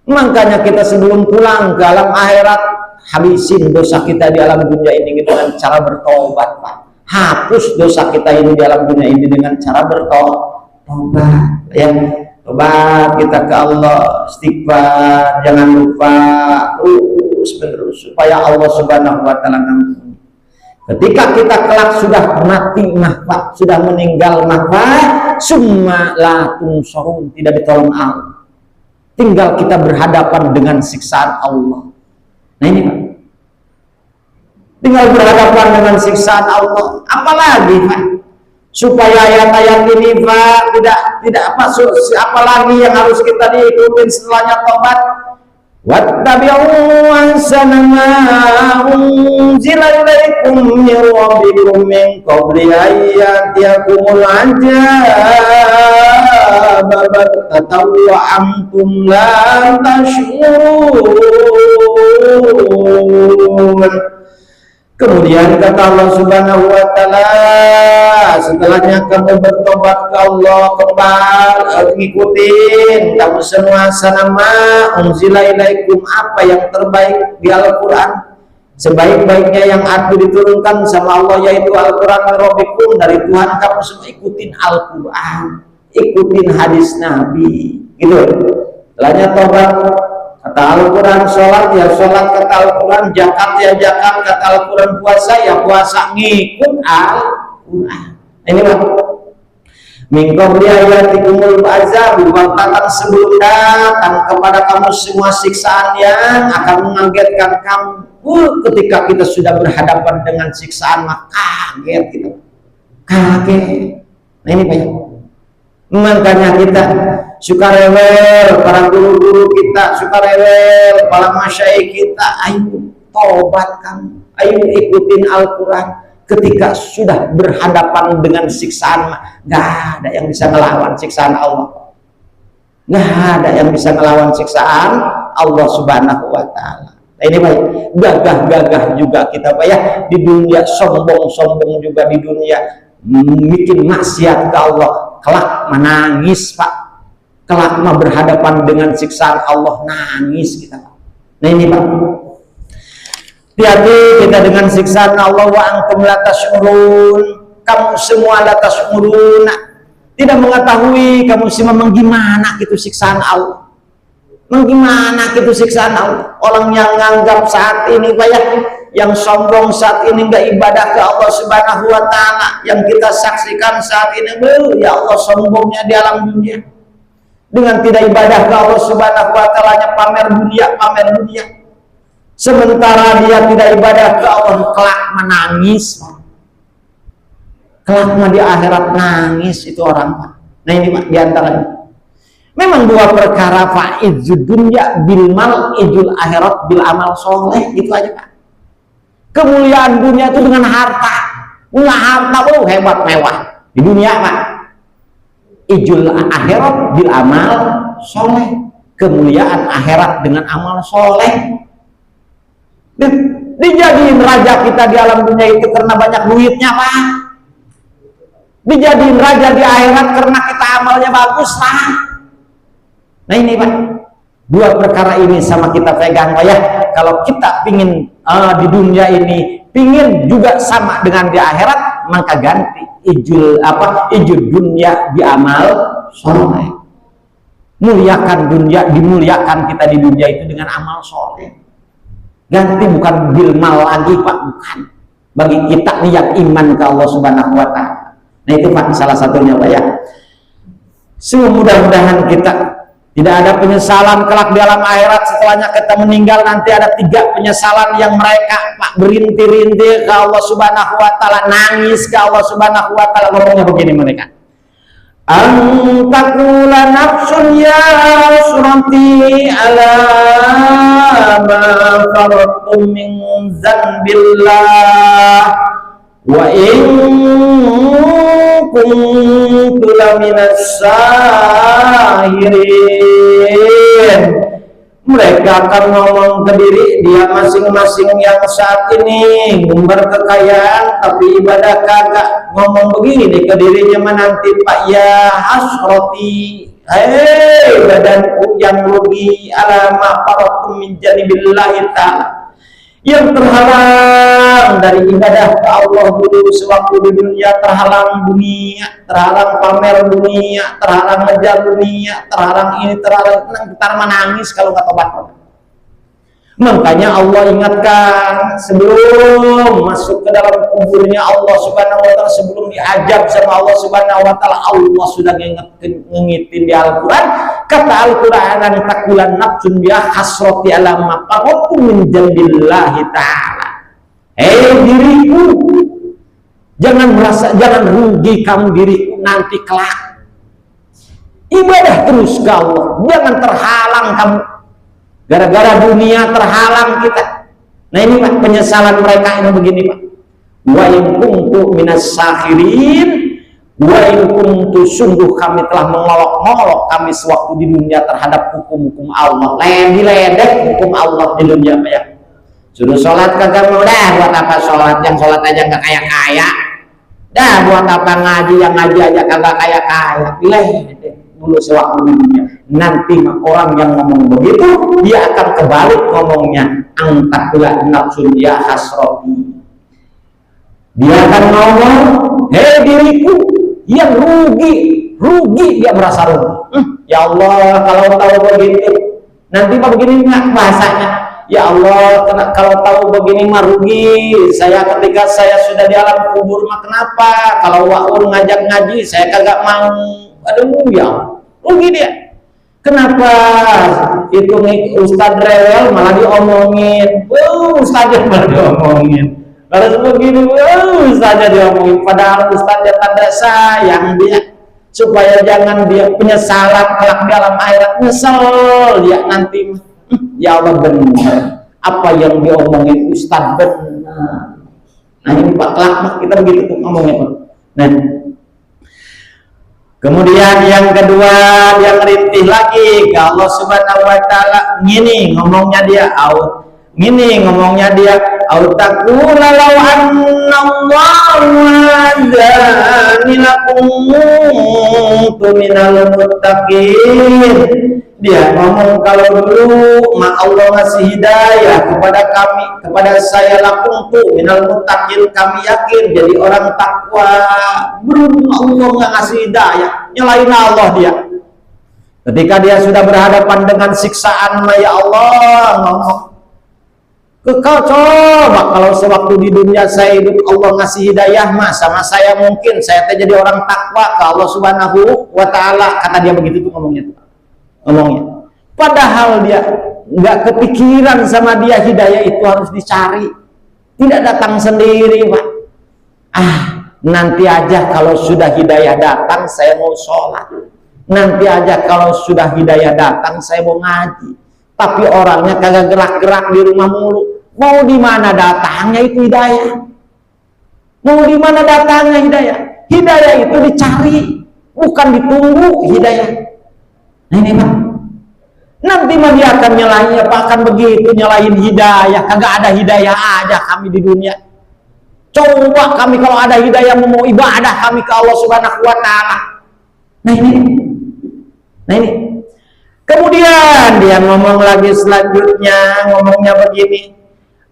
Makanya kita sebelum pulang ke alam akhirat, habisin dosa kita di alam dunia ini dengan cara bertobat, Pak. Hapus dosa kita ini di alam dunia ini dengan cara bertobat, ya. Tobat kita ke Allah, istighfar, jangan lupa terus menerus supaya Allah Subhanahu wa taala ngampuni. Ketika kita kelak sudah mati Pak, sudah meninggal Pak, summa la tunsarun, tidak ditolong Allah. Tinggal kita berhadapan dengan siksaan Allah. Nah ini Pak, tinggal berhadapan dengan siksaan Allah. Apalagi Pak, supaya ayat-ayat ini Pak tidak apalagi yang harus kita diikutin setelahnya tobat. Wattabi'u ahsana ma unzila ilaikum min rabbikum min qabli ayyatiyakumul ajab baghtatan wa antum la tash'urun. Kemudian kata Allah Subhanahu wa taala, setelahnya kamu bertobat ke Allah, kembali ngikutin kamu semua sanama unzila ilaikum, apa yang terbaik di Al-Qur'an, sebaik-baiknya yang aku diturunkan sama Allah, yaitu Al-Qur'an rabbikum, dari Tuhan kamu semua. Ikutin Al-Qur'an, ikutin hadis Nabi, gitu. Setelahnya tobat, kata Al-Quran, sholat ya sholat kata Al-Quran, zakat ya zakat kata Al-Quran, puasa ya puasa, ngikut Al-Quran. Ini Pak, min qabli ayyatikumul azab, baghtatan, sebelum datang kepada kamu semua siksaan yang akan mengagetkan kamu. Ketika kita sudah berhadapan dengan siksaan, maka kaget kita, kaget. Nah ini Pak, makanya kita suka rewel, para guru-guru kita suka rewel, para masyaikh kita, ayo tobat kamu, ayo ikutin Al-Quran. Ketika sudah berhadapan dengan siksaan, gak ada yang bisa melawan siksaan Allah, gak ada yang bisa melawan siksaan Allah Subhanahu wa taala. Nah ini Pak, gagah-gagah juga kita Pak ya, di dunia sombong-sombong juga di dunia, bikin maksiat ke Allah, kelak menangis Pak, kelak mah berhadapan dengan siksaan Allah, nangis kita Pak. Nah ini Pak, hati-hati kita dengan siksaan Allah. Wa antum la tash'urun, kamu semua la tash'urun, tidak mengetahui kamu semua menggimana gitu siksaan Allah, menggimana gitu siksaan Allah. Orang yang nganggap saat ini Pak ya, yang sombong saat ini nggak ibadah ke Allah Subhanahu wa taala, yang kita saksikan saat ini, ya Allah sombongnya di alam dunia dengan tidak ibadah ke Allah Subhanahu wa taala, pamer dunia. Sementara dia tidak ibadah ke Allah, kelak menangis, kelak di akhirat nangis itu orang Pak. Nah ini Pak, diantaranya memang dua perkara, Pak, izud dunya bil mal, izul akhirat bil amal soleh, itu aja Pak. Kemuliaan dunia itu dengan harta, punya harta hebat mewah di dunia Pak. Izul akhirat bil amal soleh, kemuliaan akhirat dengan amal soleh. Dijadiin raja kita di alam dunia itu karena banyak duitnya Pak, dijadiin raja di akhirat karena kita amalnya bagus Pak. Nah ini Pak, dua perkara ini sama kita pegang Pak ya. Kalau kita ingin di dunia ini pingin juga sama dengan di akhirat, maka ganti ijul dunia bi amal soleh. Muliakan dunia, dimuliakan kita di dunia itu dengan amal soleh. Ganti bukan bil mal lagi Pak, bukan. Bagi kita nih yang iman ke Allah Subhanahu wa Ta'ala. Nah itu Pak salah satunya Pak ya. Mudah-mudahan kita tidak ada penyesalan kelak di alam akhirat setelahnya kita meninggal. Nanti ada 3 penyesalan yang mereka Pak berintih-rintih ke Allah Subhanahu wa Ta'ala, nangis ke Allah Subhanahu wa Ta'ala. Ngomongnya begini mereka, antakula nafsun ya surati ala ma faratu min zambillah wa in kuntu laminas sahirin. Mereka akan ngomong ke diri dia masing-masing yang saat ini ngumbar kekayaan tapi ibadah kagak. Ngomong begini ke dirinya menanti, Pak ya hasroti, hei badanku yang rugi, alama faratum min janibillahi ta'ala, yang terhalang dari ibadah ke Allah dulu sewaktu di dunia, terhalang dunia, terhalang pamer dunia, terhalang ngejar dunia, terhalang ini, terhalang ntar menangis kalau nggak tobat. Makanya Allah ingatkan sebelum masuk ke dalam kuburnya Allah Subhanahu wa Ta'ala, sebelum diajab sama Allah Subhanahu wa Ta'ala, Allah sudah ngingetin di Al-Quran. Kata Al-Quran, takulan nafsun biha hasrati ala ma faratu min jambillahi ta'ala. Diriku, jangan merasa, jangan rugi kamu diriku nanti kelak. Ibadah terus ke Allah, jangan terhalang kamu gara-gara dunia, terhalang kita. Nah ini Pak penyesalan mereka ini begini Pak, wa in kuntu minas sakhirin, wa in kuntu, sungguh kami telah mengolok-ngolok kami sewaktu di dunia terhadap hukum-hukum Allah, ledek hukum Allah di dunia Pak ya. Suruh sholat kagak mau, dah buat apa sholat, yang sholat aja gak kaya-kaya, dah buat apa ngaji, yang ngaji aja kagak kaya-kaya, ledek dulu sewaktu di dunia. Nanti orang yang ngomong begitu dia akan kebalik ngomongnya, angkatlah nafsun ya hasrati, dia akan ngomong, hei diriku yang rugi dia merasa rugi. Ya Allah kalau tahu begitu, nanti mah begini nggak bahasanya, ya Allah kalau tahu begini mah rugi saya ketika saya sudah di alam kubur mah. Kenapa kalau Wa'ur ngajak ngaji saya kagak mau, aduh ya rugi dia. Kenapa itu nih Ustadz rewel malah diomongin, Ustadznya malah diomongin, harus begini, Ustadznya diomongin, padahal Ustadznya tanda sayang dia supaya jangan dia penyesalan kelak di alam akhirat, nyesel dia nanti. Ya Allah benar apa yang diomongin Ustadz benar. Nah ini Pak kelak kita begitu tuh ngomongnya Pak. Nah kemudian yang kedua dia merintih lagi ke Allah Subhanahu wa Ta'ala, ngini ngomongnya dia, autakula law annallahu azani lakum minal muttaqin. Dia ngomong kalau dulu ma Allah ngasih hidayah kepada kami, kepada saya, lakum minal muttaqin, kami yakin jadi orang takwa. Berhubung Allah nggak ngasih hidayah, nyalain Allah dia. Ketika dia sudah berhadapan dengan siksaan, ya Allah ngomong, kau coba kalau sewaktu di dunia saya hidup Allah ngasih hidayah mah sama saya, mungkin saya jadi orang takwa ke Allah Subhanahu wa Ta'ala. Kata dia begitu tuh ngomongnya. Padahal dia nggak kepikiran sama dia hidayah itu harus dicari, tidak datang sendiri Pak. Nanti aja kalau sudah hidayah datang saya mau sholat, nanti aja kalau sudah hidayah datang saya mau ngaji. Tapi orangnya kagak gerak-gerak di rumah mulu. Mau di mana datangnya itu hidayah? Mau di mana datangnya hidayah? Hidayah itu dicari, bukan ditunggu hidayah. Nah ini Pak, nanti mah dia akan nyalahin, apa akan begitu nyalahin hidayah? Kagak ada hidayah aja kami di dunia. Coba kami kalau ada hidayah mau ibadah kami ke Allah Subhanahu wa Ta'ala. Nah ini. Kemudian dia ngomong lagi selanjutnya, ngomongnya begini,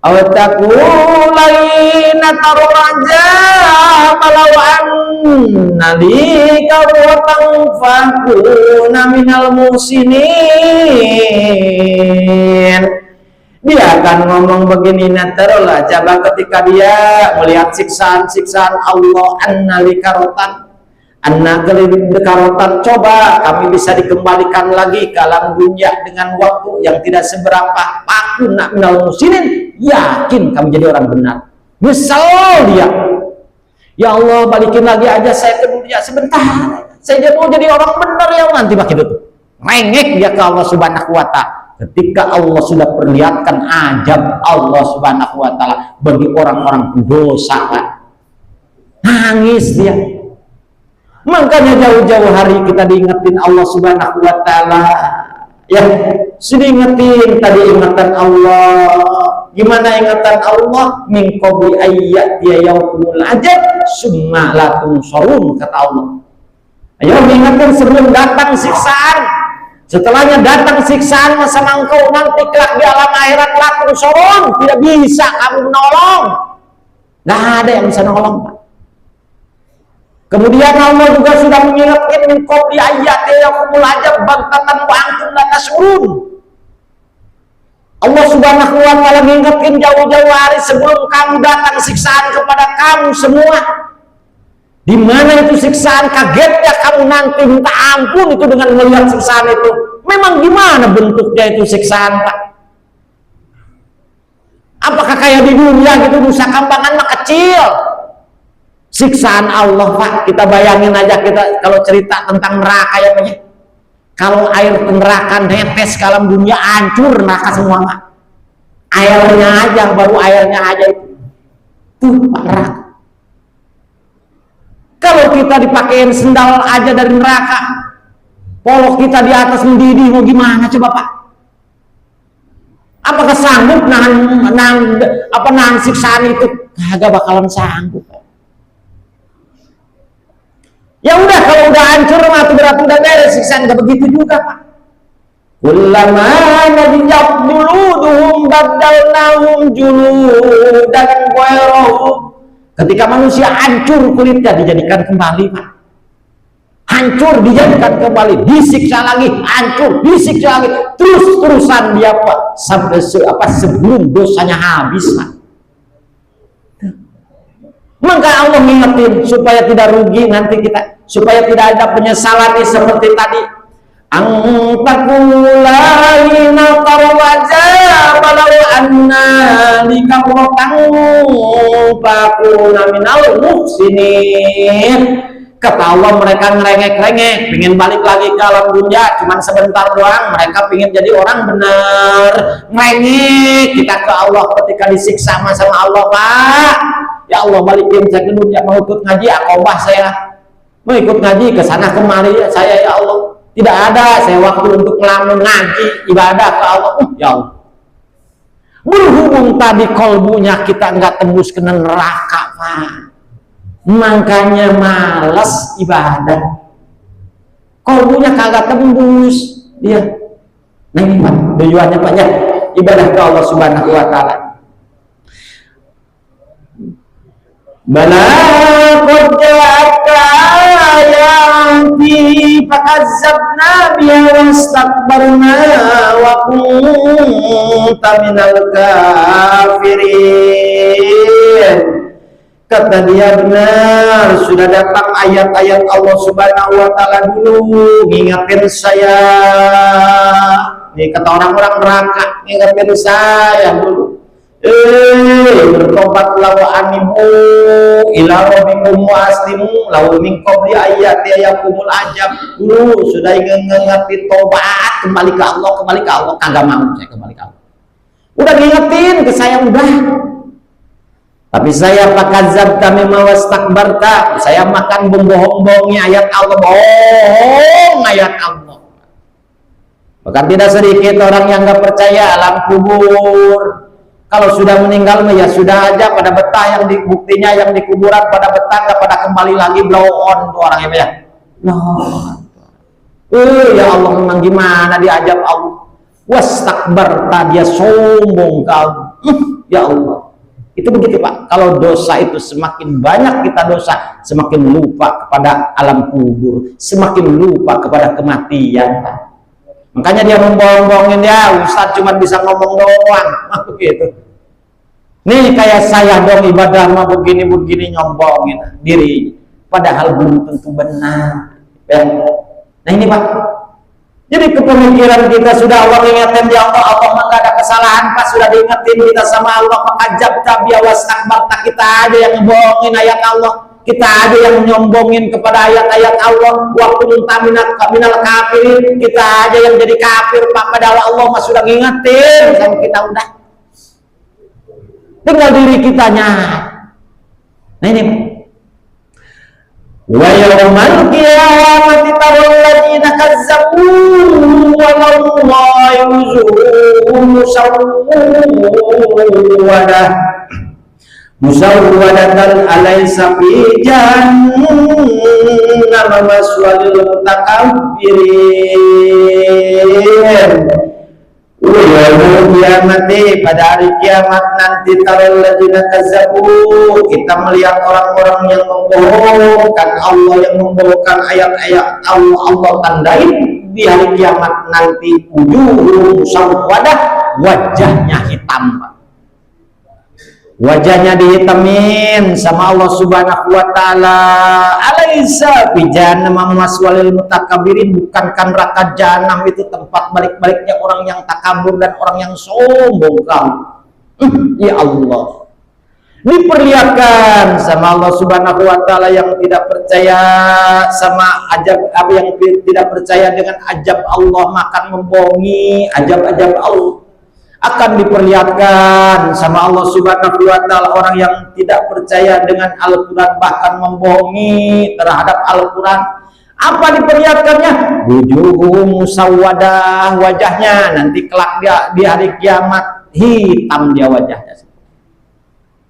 aw taqulaina tarraja malawan nalika watang fakuna minal musinin. Dia akan ngomong begini, natarola coba ketika dia melihat siksaan-siksaan Allah, annalika rotan, karotan, coba kami bisa dikembalikan lagi ke alam dunia dengan waktu yang tidak seberapa. Fakuna minal musinin, yakin kami jadi orang benar. Misal dia, ya Allah balikin lagi aja saya ke dunia sebentar, saya mau jadi orang benar ya nanti bak itu tuh. Rengek dia ke Allah Subhanahu wa Ta'ala. Ketika Allah sudah perlihatkan ajab Allah Subhanahu wa Ta'ala bagi orang-orang dosa, nangis dia. Makanya jauh-jauh hari kita diingetin Allah Subhanahu wa Ta'ala, ya, sudah ingetin tadi ingatan Allah. Gimana ingatan Allah? Min qabli ayyati yaumul ajab summa la tunsarun, kata Allah. Ayo ingatkan sebelum datang siksaan. Setelahnya datang siksaan masa engkau nanti kelak di alam akhirat la tunsarun, tidak bisa kamu menolong. Nggak ada yang bisa nolong, Pak. Kemudian Allah juga sudah mengingatkan min qabli ayyati yaumul ajab baghtatan wa antum la tash'urun. Allah Subhanahu wa Ta'ala mengingatkan jauh-jauh hari sebelum kamu datang siksaan kepada kamu semua. Di mana itu siksaan, kagetnya kamu nanti minta ampun itu dengan melihat siksaan itu. Memang gimana bentuknya itu siksaan, Pak? Apakah kayak di dunia gitu, Nusa Kambangan mah kecil? Siksaan Allah, Pak, kita bayangin aja, kita kalau cerita tentang neraka ya, Pak, ya. Kalau air neraka netes ke alam dunia, hancur neraka semua, Pak. Airnya aja, baru airnya aja itu. Tuh, Pak, neraka. Kalau kita dipakein sendal aja dari neraka, polok kita di atas mendidih, mau gimana coba, Pak? Apakah sanggup nahan siksaan itu? Kagak bakalan sanggup, Pak. Ya udah, kalau udah hancur mah berarti udah beres siksaan, enggak begitu juga, Pak. Kullama nadijat juluduhum baddalnahum juludan ghairahum. Ketika manusia hancur kulitnya dijadikan kembali, Pak. Hancur dijadikan kembali, disiksa lagi, hancur, disiksa lagi, terus-terusan dia, Pak, sampai sebelum dosanya habis, Pak. Maka Allah mengingetin supaya tidak rugi nanti kita, supaya tidak ada penyesalan seperti tadi. Angtakulaina tarwaja walau anna likabrotang pakuna minal muhsinin. Kata Allah, mereka ngerengek-rengek, pengen balik lagi ke alam dunia, cuman sebentar doang, mereka pengen jadi orang benar. Ngerengek kita ke Allah ketika disiksa sama Allah, Pak. Ya Allah, balikin saya ke dunia, mau ikut ngaji akobah saya, mau ikut ngaji ke sana kemari ya saya, ya Allah. Tidak ada saya waktu untuk ngelamun ngaji ibadah ke Allah. Ya Allah, berhubung tadi kolbunya kita nggak tembus ke neraka, Pak, makanya malas ibadah, kolbunya kagak tembus dia. Nah ini, Pak, tujuannya, Pak, ya, ibadah ke Allah Subhanahu wa Ta'ala. Bala qad ja'aka ayati fakazzabna biha wastakbarna wa kunta minal kafirin. Kata dia, benar, sudah datang ayat-ayat Allah Subhanahu wa Ta'ala dulu ngingetin saya. Nih kata orang-orang neraka, ngingetin saya dulu. Bertobatlah wa anibu ila rabbikum wa aslimu lahu min qabli ayati yakumul ajab. Dulu sudah ngingetin tobat, kembali ke Allah, kagak mau saya kembali ke Allah. Udah ngingetin ke saya, udah. Tapi saya pakazab kami mawastakbarta, saya makan membohong-bohongnya ayat Allah, bohong ayat Allah. Bahkan tidak sedikit orang yang nggak percaya alam kubur. Kalau sudah meninggal ya sudah aja, pada betah, yang buktinya yang di kuburan pada betah, nggak pada kembali lagi, blow on tuh orangnya, ya. Ya Allah, memang gimana diajab Allah. Wastakbarta, dia sombong kau. Ya Allah. Itu begitu Pak. Kalau dosa itu semakin banyak kita dosa, semakin lupa kepada alam kubur, semakin lupa kepada kematian Pak. Makanya dia membohong-bohongin, ya Ustaz cuma bisa ngomong doang. Begitu. Nih kayak saya dong ibadah mah begini-begini nyombongin diri, padahal belum tentu benar. Ya. Nah ini Pak. Jadi kepemikiran kita sudah Allah ingatkan, ya Allah, Allah mah gak ada kesalahan Pak, sudah diingetin kita sama Allah, pakajab tabiya wastakbarta, kita aja yang ngebohongin ayat Allah, kita aja yang nyombongin kepada ayat-ayat Allah, wa kunta minal kafirin, kita aja yang jadi kafir Pak, padahal Allah mah sudah ngingetin sama kita udah. Tinggal diri kitanya. Nah ini wa yawmal qiyamati taral ladzina kazzabu wa la yuzuhum musawwadatan alaysa fi jahannam maswal mutakabbirin. Wa yawmal qiyamati, pada hari kiamat nanti taral ladzina kazzabu, kita melihat orang-orang yang membohongkan Allah, yang membohongkan ayat-ayat Allah. Allah tandai di hari kiamat nanti wujuhum musawwadah, wajahnya hitam Pak. Wajahnya dihitamin sama Allah Subhanahu wa taala. Alaisa fi jahannam maswalil mutakabbirin, bukankah neraka jahanam itu tempat balik-baliknya orang yang takabur dan orang yang sombong kamu. Ya Allah. Diperlihatkan sama Allah Subhanahu wa taala yang tidak percaya sama ajab, yang tidak percaya dengan ajab Allah makan membohongi ajab-ajab Allah. Akan diperlihatkan sama Allah Subhanahu wa taala orang yang tidak percaya dengan Al-Qur'an, bahkan membohongi terhadap Al-Qur'an. Apa diperlihatkannya? Wujuhum musawwadah, wajahnya nanti kelak dia di hari kiamat hitam dia wajahnya.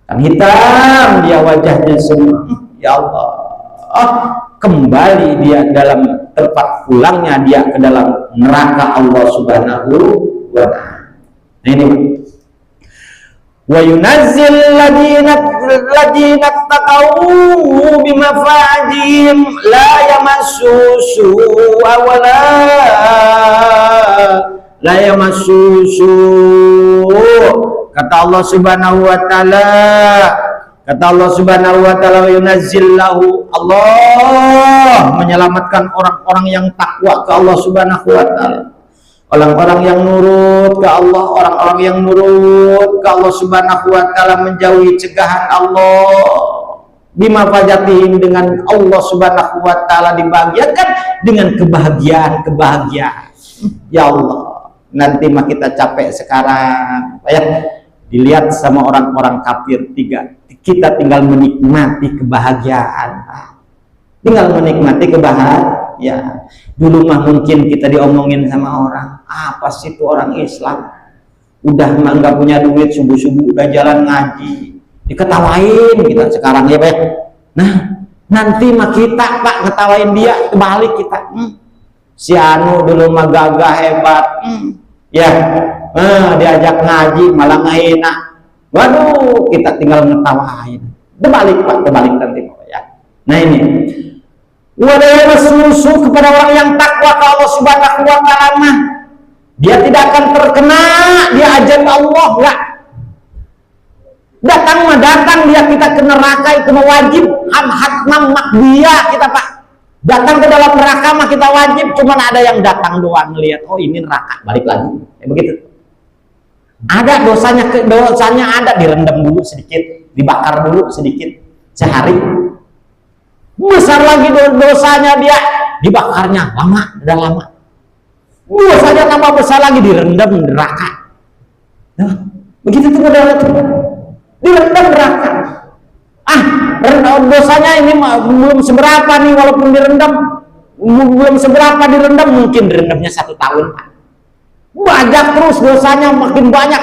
Kan hitam dia wajahnya semua. Ya Allah. Kembali dia dalam tempat pulangnya dia ke dalam neraka Allah Subhanahu wa taala. Nah ini wa yunazzil ladina taqaw bimafajim la yamassu wa la yamassu. Kata Allah Subhanahu wa taala, wa yunazzil lahu, Allah menyelamatkan orang-orang yang takwa ke Allah Subhanahu wa taala. Orang-orang yang nurut ke Allah, orang-orang yang nurut ke Allah Subhanahu wa taala, menjauhi cegahan Allah. Bima fajatihim, dengan Allah Subhanahu wa taala dibahagiakan dengan kebahagiaan. Ya Allah, nanti mah kita capek sekarang. Ya, dilihat sama orang-orang kafir kita tinggal menikmati kebahagiaan. Tinggal menikmati kebahagiaan. Dulu mah mungkin kita diomongin sama orang, apa sih itu orang Islam, udah mah nggak punya duit, subuh-subuh udah jalan ngaji, diketawain kita sekarang ya Pak. Nah nanti mah kita Pak ngetawain dia, kebalik kita. Si Anu dulu mah gagah hebat, ya diajak ngaji malah ngehina. Waduh, kita tinggal ngetawain. Terbalik Pak, terbalik nanti Pak ya. Nah ini wadaya susu kepada orang yang takwa ke Allah Subhanahu wa taala, dia tidak akan terkena dia ajab Allah, enggak. Datang dia kita ke neraka itu wajib, hatmam makdiyah kita Pak. Datang ke dalam neraka mah kita wajib, cuman ada yang datang doang ngelihat, oh ini neraka, balik lagi. Ya begitu. Ada dosanya ada, direndam dulu sedikit, dibakar dulu sedikit sehari. Besar lagi dosanya, dia dibakarnya udah lama. Dosanya tambah besar lagi, direndam neraka. Nah, begitu tuh direndam neraka. Dosanya ini belum seberapa nih, walaupun belum seberapa direndam, mungkin direndamnya 1 tahun. Banyak terus dosanya, makin banyak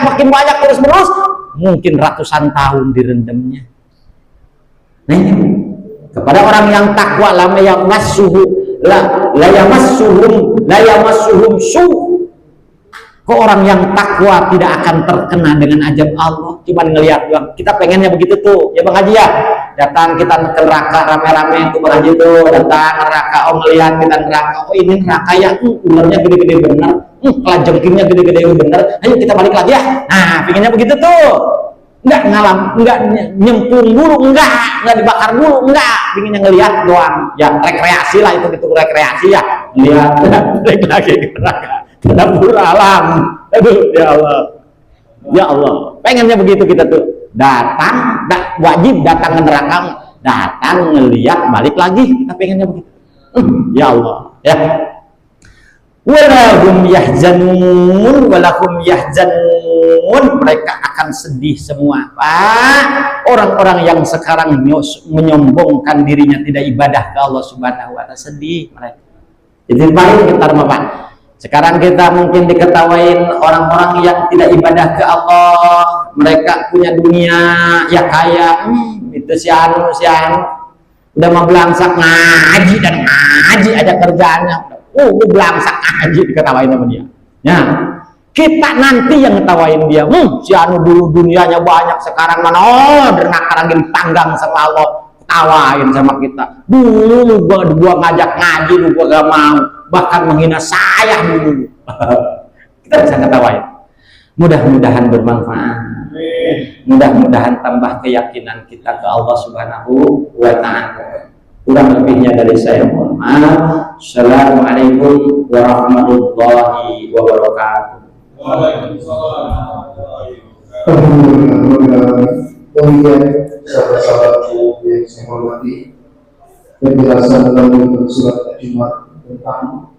terus mungkin ratusan tahun direndamnya. Nah ini kepada orang yang takwa, la yamassuhum su. Kok orang yang takwa tidak akan terkena dengan azab Allah? Cuman ngelihat doang. Kita pengennya begitu tuh, ya Bang Haji ya. Datang kita ke neraka rame-rame tuh Bang Haji tuh. Datang neraka, oh ngelihat kita neraka. Oh ini neraka ya, ularnya gede-gede bener. Kelajengkingnya gede-gede bener. Ayo kita balik lagi ya. Nah, pengennya begitu tuh. Enggak ngalam, enggak nyempung dulu, enggak dibakar dulu, enggak. Pengennya ngelihat doang. Ya rekreasi lah itu rekreasi ya. Lihat balik lagi ke neraka. Tadabbur alam. Aduh, ya Allah. Ya Allah. Pengennya begitu kita tuh. Datang, wajib datang ke neraka, datang ngelihat balik lagi. Kita pengennya begitu. Ya Allah, ya. Walahum yahzanun, mereka akan sedih semua. Pak, orang-orang yang sekarang menyombongkan dirinya tidak ibadah ke Allah Subhanahu wa Ta'ala, sedih mereka. Jadi baik kita Pak. Sekarang kita mungkin diketawain orang-orang yang tidak ibadah ke Allah, mereka punya dunia ya kaya, itu si anu udah mau belangsak ngaji dan ngaji aja kerjaannya, udah belangsak ngaji diketawain sama dia. Ya, kita nanti yang ngetawain dia, si anu dulu dunianya banyak, sekarang mana dernak lagi dipanggang sama Allah, tawain sama kita. Dulu gua ngajak ngaji, gua gak mau. Bahkan menghina saya dulu. Kita bisa ketawain. Mudah-mudahan bermanfaat. Mudah-mudahan tambah keyakinan kita ke Allah Subhanahu wa Ta'ala. Kurang lebihnya dari saya mohon maaf. Assalamualaikum warahmatullahi wabarakatuh. Kemudian sahabat-sahabatku yang saya hormati, penjelasan dalam surat Al-Jumat tentang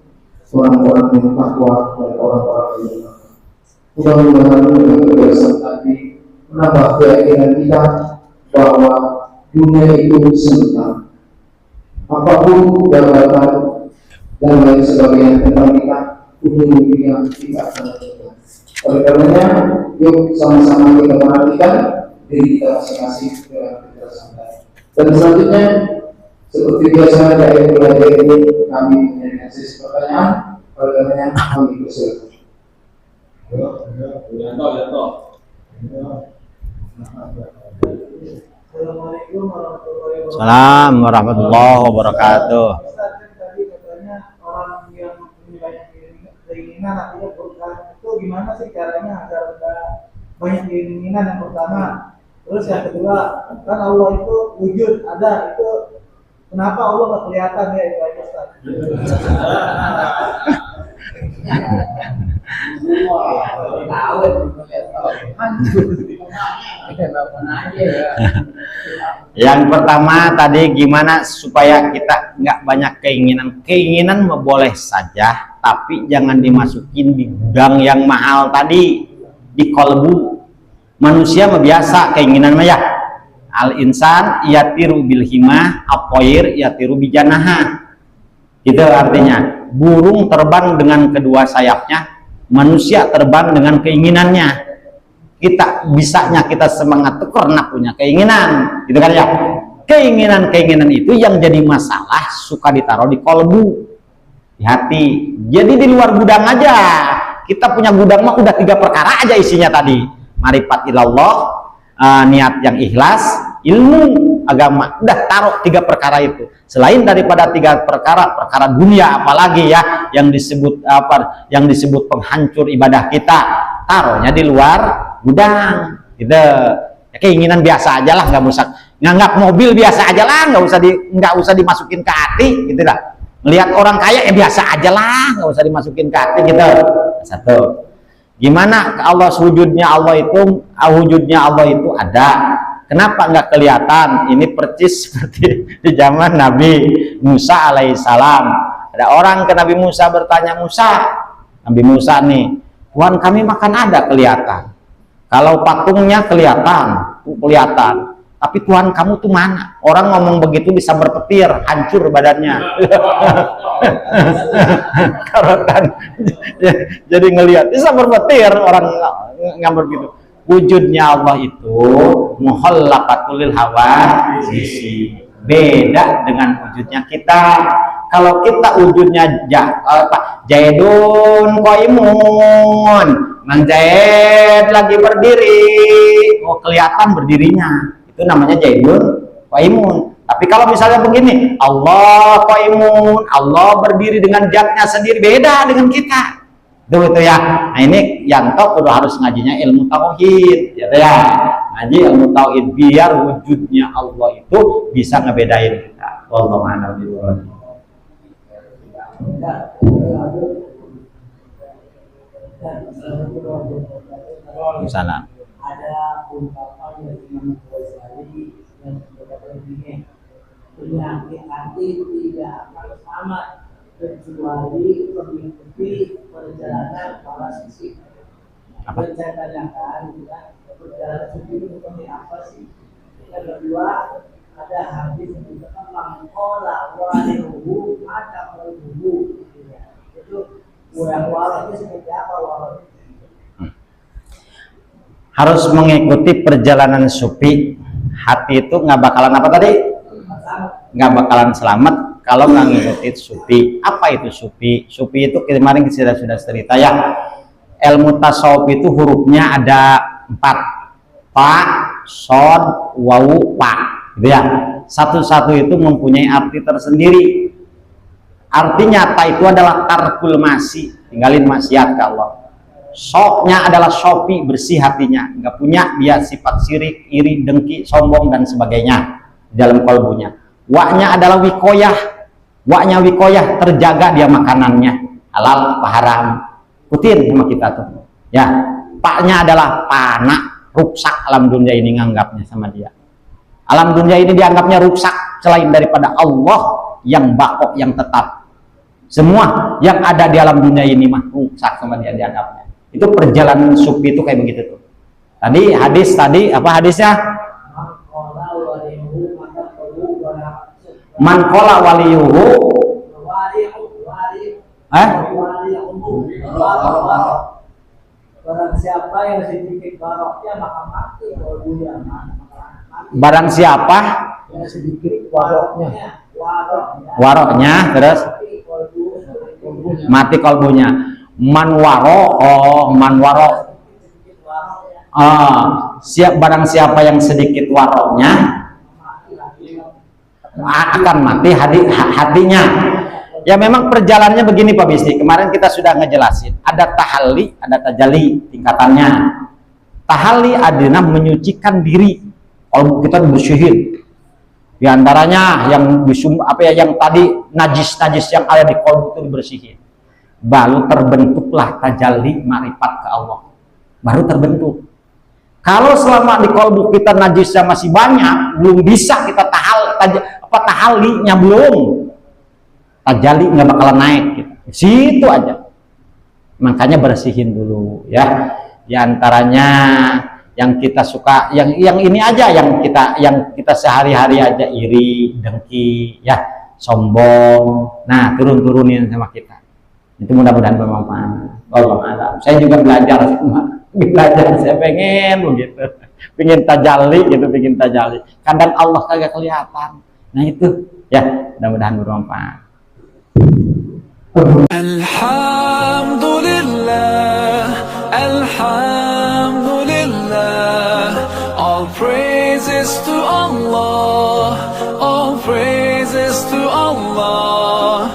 orang-orang yang takwa dan orang-orang yang takwa. Mudah-mudahan dengan penjelasan tadi menambah keyakinan kita bahwa dunia itu sementara. Apapun jabatan dan lain sebagainya tentang kita, ujung-ujungnya tidak akan berubah. Oleh karenanya, yuk sama-sama kita perhatikan diri kita masing-masing dengan penjelasan tadi. Dan selanjutnya, seperti biasa di akhir belajar ini kami menjadikan sesi pertanyaan. Oleh karenanya kami bersilakan. Assalamualaikum warahmatullahi wabarakatuh. Salam warahmatullahi wabarakatuh. Ustaz, tadi katanya orang yang punya banyak keinginan artinya berkah, itu gimana sih caranya agar banyak keinginan? Yang pertama, terus yang kedua, kan Allah itu wujud, ada, itu kenapa Allah nggak kelihatan ya, itu aja Ustaz. Yang pertama tadi gimana supaya kita nggak banyak keinginan. Keinginan boleh saja, tapi jangan dimasukin di gudang yang mahal tadi, di kolbu. Manusia mah biasa keinginan mah ya. Al insan yatiru bil himah, apoir yatiru bijanaha. Itu artinya burung terbang dengan kedua sayapnya, manusia terbang dengan keinginannya. Kita bisanya kita semangat tuh karena punya keinginan, gitu kan ya. Keinginan itu yang jadi masalah suka ditaruh di kolbu, di hati. Jadi di luar gudang aja. Kita punya gudang mah udah 3 perkara aja isinya tadi. Marifat ilallah, niat yang ikhlas, ilmu agama. Udah taruh 3 perkara itu. Selain daripada 3 perkara dunia apalagi ya yang disebut apa? Yang disebut penghancur ibadah kita, taruhnya di luar gudang. Gitu. Ya, keinginan biasa aja lah, nggak usah nganggap mobil biasa aja lah, nggak usah dimasukin ke hati, gitu lah. Melihat orang kaya ya biasa aja lah, nggak usah dimasukin ke hati, gitu. Satu. Gimana Allah wujudnya Allah itu ada. Kenapa nggak kelihatan? Ini percis seperti di zaman Nabi Musa alaihissalam. Ada orang ke Nabi Musa bertanya, Nabi Musa nih, Tuhan kami makan ada kelihatan. Kalau patungnya kelihatan. Tapi Tuhan kamu tuh mana? Orang ngomong begitu bisa berpetir, hancur badannya. Kan, jadi ngelihat bisa berpetir orang ngambil gitu. Wujudnya Allah itu muhallaqatul hawa sisi, beda dengan wujudnya kita. Kalau kita wujudnya Zaidun qaimun, Mang Zaid lagi berdiri, oh kelihatan berdirinya, itu namanya Zaidun qaimun. Tapi kalau misalnya begini, Allah qaimun, Allah berdiri dengan zatnya sendiri, beda dengan kita. Itu ya. Nah ini yang tahu kudu harus ngajinya ilmu tauhid, gitu ya. Ngaji ilmu tauhid biar wujudnya Allah itu bisa ngebedain kita. Wallahu a'lam bishawab. Salam. Ada ungkapan dari Imam Ghazali yang berkata begini, penyakit hati tidak akan selamat kecuali mengikuti perjalanan para sisi. Apa? Dan saya tanyakan, perjalanan sisi itu seperti apa sih? Yang kedua, ada hadis yang dikatakan mangkola walihu maka walihu. Itu wala itu seperti apa wala? Harus mengikuti perjalanan sufi. Hati itu nggak bakalan apa tadi? Nggak bakalan selamat kalau nggak ngikuti sufi. Apa itu sufi? Sufi itu kemarin kita sudah cerita ya. Ilmu tasawuf itu hurufnya ada 4, pa, sod, wawu, pa, gitu ya. Satu-satu itu mempunyai arti tersendiri. Artinya ta itu adalah tarkul masi, tinggalin maksiat ke Allah. Soknya adalah sofi, bersih hatinya, nggak punya dia sifat sirik, iri, dengki, sombong dan sebagainya dalam kalbunya. Waknya adalah wikoyah, waknya wikoyah, terjaga dia makanannya, halal apa haram, ikutin sama kita tuh. Ya, paknya adalah pana, rusak alam dunia ini nganggapnya sama dia. Alam dunia ini dianggapnya rusak selain daripada Allah yang bakok yang tetap. Semua yang ada di alam dunia ini mah rusak sama dia dianggapnya. Itu perjalanan sufi itu kayak begitu tuh. Tadi hadis tadi apa hadisnya? Man qala waliyuhu Barang siapa yang sedikit baroknya maka mati kalau dia mati. Barang siapa Yang sedikit waroknya waroknya terus mati kalbunya. Man waro, man waro. Barang siapa yang sedikit waroknya akan mati hatinya. Ya memang perjalanannya begini Pak Bisni. Kemarin kita sudah ngejelasin. Ada tahalli, ada tajalli tingkatannya. Tahalli adalah menyucikan diri. Kalau kita bersyuhid, di antaranya yang yang tadi najis-najis yang ada di kolbu itu dibersihin. Baru terbentuklah tajalli marifat ke Allah. Baru terbentuk. Kalau selama di kolbu kita najisnya masih banyak, belum bisa kita tahallinya belum. Tajalli nggak bakalan naik gitu. Situ aja. Makanya bersihin dulu ya. Di antaranya yang kita suka, yang ini aja yang kita sehari-hari aja iri, dengki, ya, sombong. Nah, turunin sama kita. Itu mudah-mudahan bermanfaat. Allah, saya juga belajar, saya pengen begitu, pengen tajalli gitu, pengen tajalli. Kadang Allah kagak kelihatan. Nah itu, ya, mudah-mudahan bermanfaat. Alhamdulillah, Alhamdulillah, all praises to Allah, all praises to Allah.